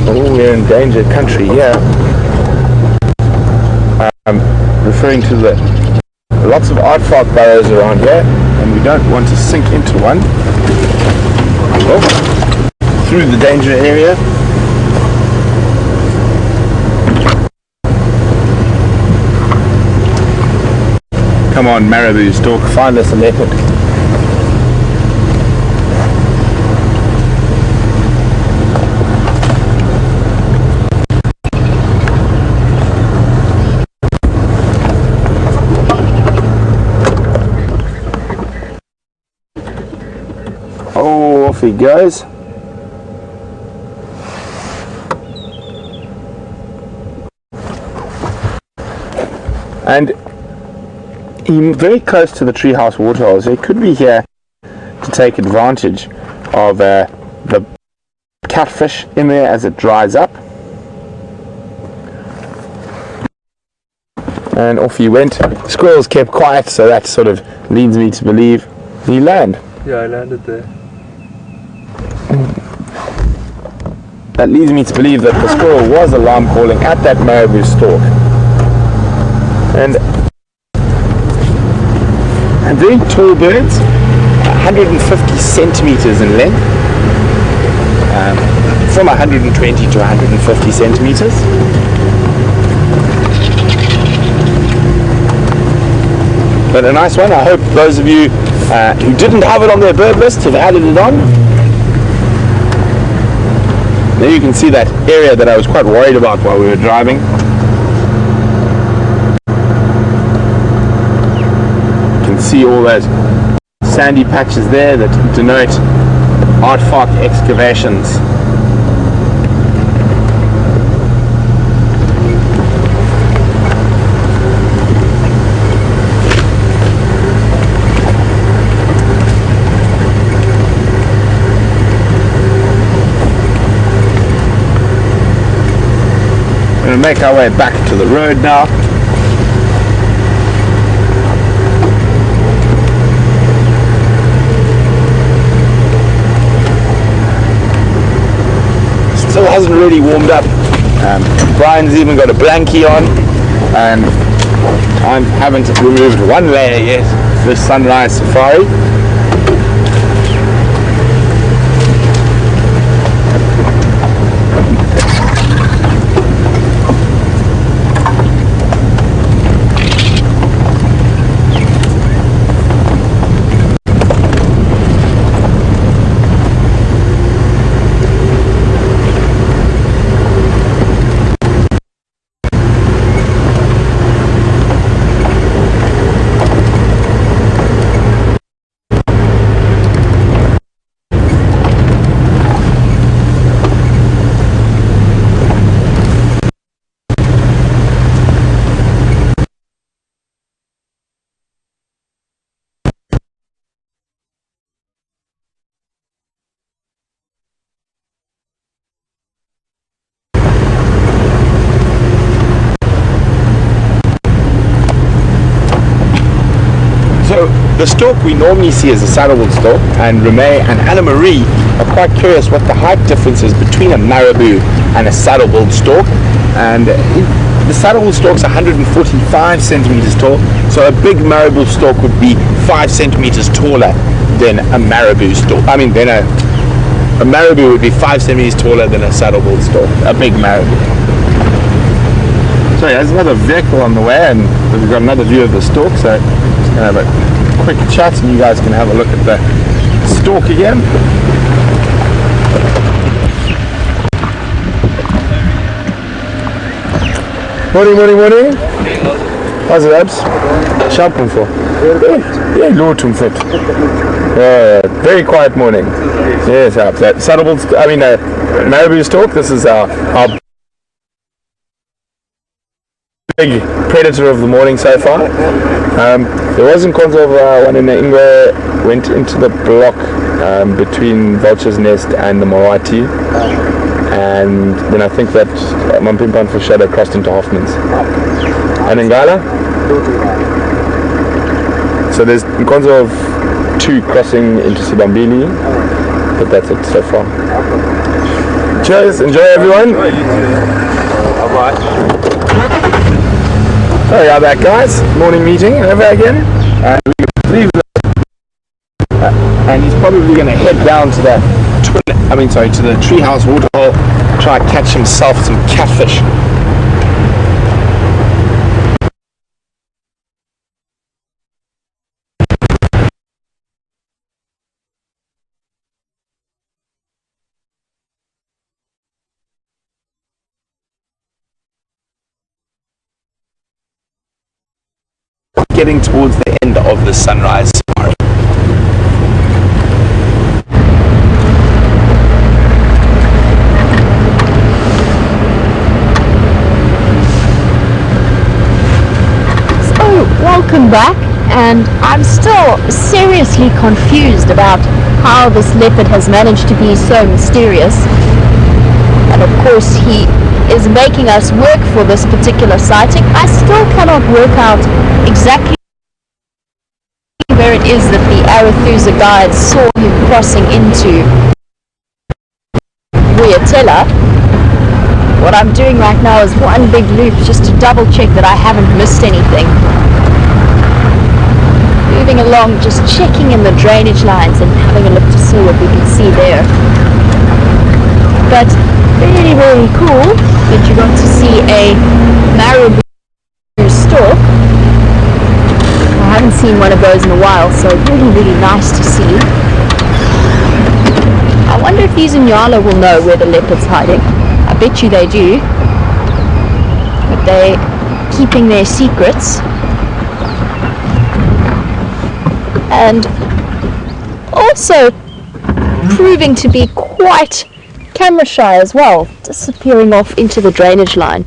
Oh, we're in endangered country here. I'm referring to the lots of aardvark burrows around here, and we don't want to sink into one. Oh, through the danger area. Come on, marabou stork, find us a leopard. he goes. And he's very close to the treehouse waterhole, so he could be here to take advantage of the catfish in there as it dries up. And off he went. Squirrels kept quiet, so that sort of leads me to believe he landed. Yeah, I landed there. That leads me to believe that the squirrel was alarm calling at that marabou stalk. And very tall birds, 150 centimeters in length, from 120 to 150 centimeters. But a nice one. I hope those of you who didn't have it on their bird list have added it on. There you can see that area that I was quite worried about while we were driving. You can see all those sandy patches there that denote aardvark excavations. We're going to make our way back to the road now. Still hasn't really warmed up. Brian's even got a blankie on, and I haven't removed one layer yet this sunrise safari. So the stalk we normally see is a saddlewood stalk, and Rene and Anna Marie are quite curious what the height difference is between a marabou and a saddlewood stalk. And the saddlewood stalk's 145 centimeters tall, so a big marabou stalk would be 5 centimeters taller than a marabou stalk. I mean, then a marabou would be 5 centimeters taller than a saddlewood stalk, a big marabou. So yeah, there's another vehicle on the way, and we've got another view of the stalk, so just going to have a quick chat and you guys can have a look at the stalk again. Morning. How's it, Abs? Champion for? Yeah, Lortum fit. Very quiet morning. Yes, Abs. Marabou stalk, this is our big predator of the morning so far. There was in Konzov one in the Ingwe, went into the block between Vulture's Nest and the Moratti, and then I think that Mampimpan for Shadow crossed into Hoffman's. And in Gala? So there's in Konzov 2 crossing into Sibambili, but that's it so far. Cheers, enjoy everyone! So yeah, that guys, morning meeting over again, and he's probably going to head down to the to the treehouse waterhole, try and catch himself some catfish. Getting towards the end of the sunrise safari. back, and I'm still seriously confused about how this leopard has managed to be so mysterious. And of course he is making us work for this particular sighting. I still cannot work out exactly where it is that the Arathusa guides saw him crossing into Wiyatela. What I'm doing right now is one big loop just to double check that I haven't missed anything. Moving along, just checking in the drainage lines and having a look to see what we can see there. But really, really cool that you got to see a marabou stork. I haven't seen one of those in a while, so really, really nice to see. I wonder if these Inyala will know where the leopard's hiding. I bet you they do, but they're keeping their secrets. And also proving to be quite camera shy as well, disappearing off into the drainage line.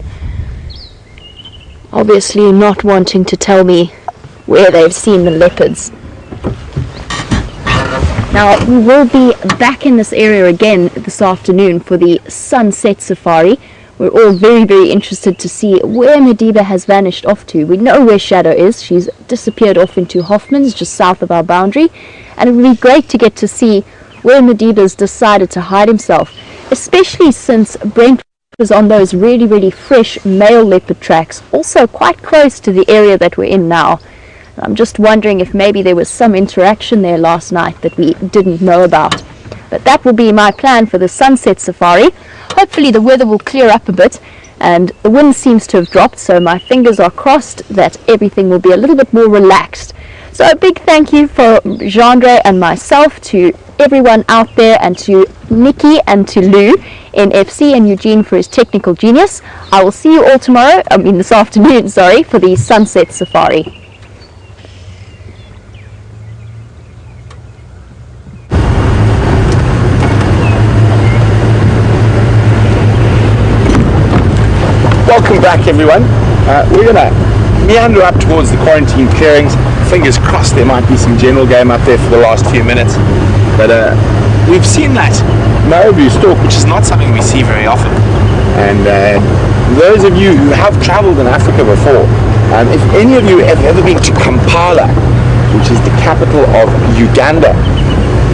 Obviously not wanting to tell me where they've seen the leopards. Now, we will be back in this area again this afternoon for the sunset safari. We're all very, very interested to see where Madiba has vanished off to. We know where Shadow is. She's disappeared off into Hoffman's, just south of our boundary. And it would be great to get to see where Madiba's decided to hide himself, especially since Brent was on those really, really fresh male leopard tracks, also quite close to the area that we're in now. I'm just wondering if maybe there was some interaction there last night that we didn't know about. But that will be my plan for the sunset safari. Hopefully the weather will clear up a bit, and the wind seems to have dropped, so my fingers are crossed that everything will be a little bit more relaxed. So a big thank you for Gendre and myself, to everyone out there, and to Nikki and to Lou in FC, and Eugene for his technical genius. I will see you all tomorrow, this afternoon, sorry, for the sunset safari. Welcome back, everyone. We're going to meander up towards the quarantine clearings. Fingers crossed there might be some general game up there for the last few minutes. But we've seen that marabou stork, which is not something we see very often. And those of you who have traveled in Africa before, if any of you have ever been to Kampala, which is the capital of Uganda,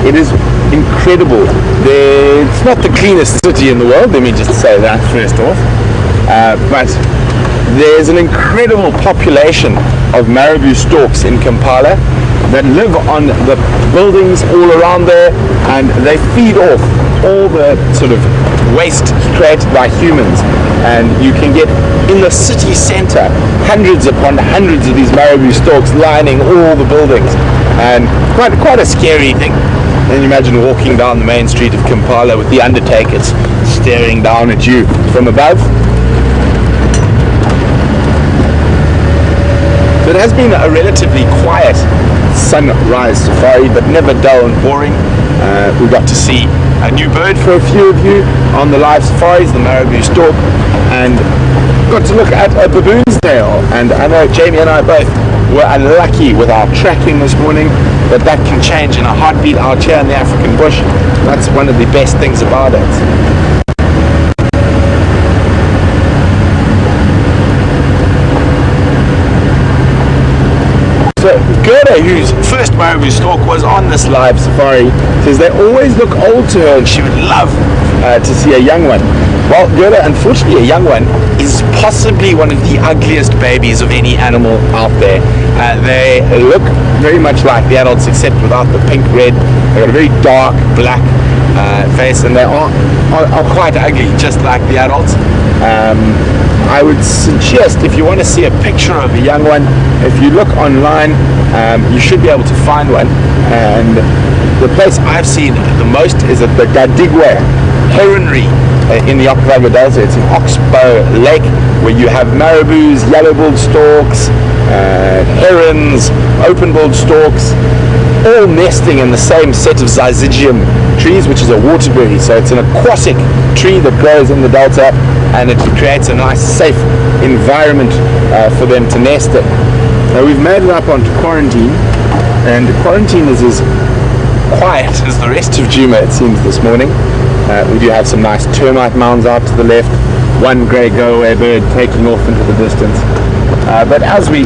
it is incredible. It's not the cleanest city in the world, let me just say that first off. But there's an incredible population of marabou storks in Kampala that live on the buildings all around there, and they feed off all the sort of waste created by humans. And you can get in the city center hundreds upon hundreds of these marabou storks lining all the buildings, and quite a scary thing. Then you imagine walking down the main street of Kampala with the undertakers staring down at you from above. So it has been a relatively quiet sunrise safari, but never dull and boring. We got to see a new bird for a few of you on the live safaris, the marabou stork, and got to look at a baboon's tail. And I know Jamie and I both were unlucky with our tracking this morning, but that can change in a heartbeat out here in the African bush. That's one of the best things about it. So Gerda, whose first marabou stork was on this live safari, says they always look old to her and she would love to see a young one. Well, Gerda, unfortunately a young one is possibly one of the ugliest babies of any animal out there. They look very much like the adults except without the pink red. They've got a very dark black face, and they are quite ugly, just like the adults. I would suggest, if you want to see a picture of a young one, if you look online, you should be able to find one. And the place I've seen the most is at the Gadigwe Heronry in the Okavango Delta. It's in Oxbow Lake, where you have marabous, yellow-billed storks, herons, open-billed storks, all nesting in the same set of Zyzigium trees, which is a waterberry. So it's an aquatic tree that grows in the delta, and it creates a nice safe environment for them to nest in. Now we've made it up onto quarantine, and quarantine is as quiet as the rest of Djuma, it seems, this morning. We do have some nice termite mounds out to the left, one grey go-away bird taking off into the distance. But as we've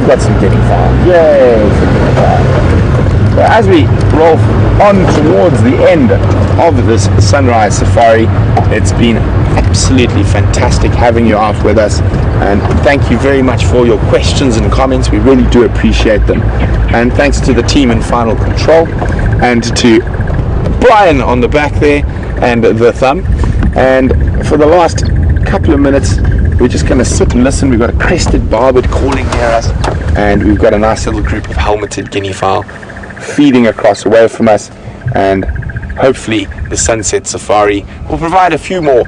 got some guinea fowl. Yay! So as we roll on towards the end of this sunrise safari, it's been absolutely fantastic having you out with us, and thank you very much for your questions and comments. We really do appreciate them. And thanks to the team in Final Control, and to Brian on the back there, and the thumb. And for the last couple of minutes, we're just going to sit and listen. We've got a crested barbet calling near us, and we've got a nice little group of helmeted guinea fowl feeding across away from us. And hopefully the sunset safari will provide a few more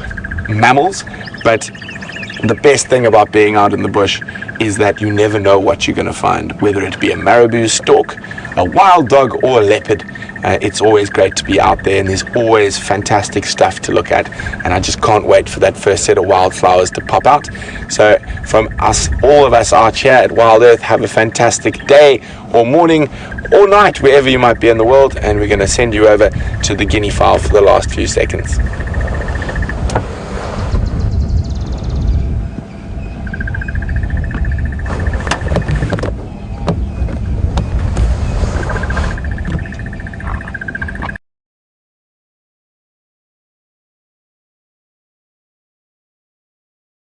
mammals, but the best thing about being out in the bush is that you never know what you're going to find, whether it be a marabou stork, a wild dog, or a leopard. It's always great to be out there, and there's always fantastic stuff to look at, and I just can't wait for that first set of wildflowers to pop out. So from us, all of us out here at Wild Earth, have a fantastic day or morning or night, wherever you might be in the world, and we're going to send you over to the guinea fowl for the last few seconds.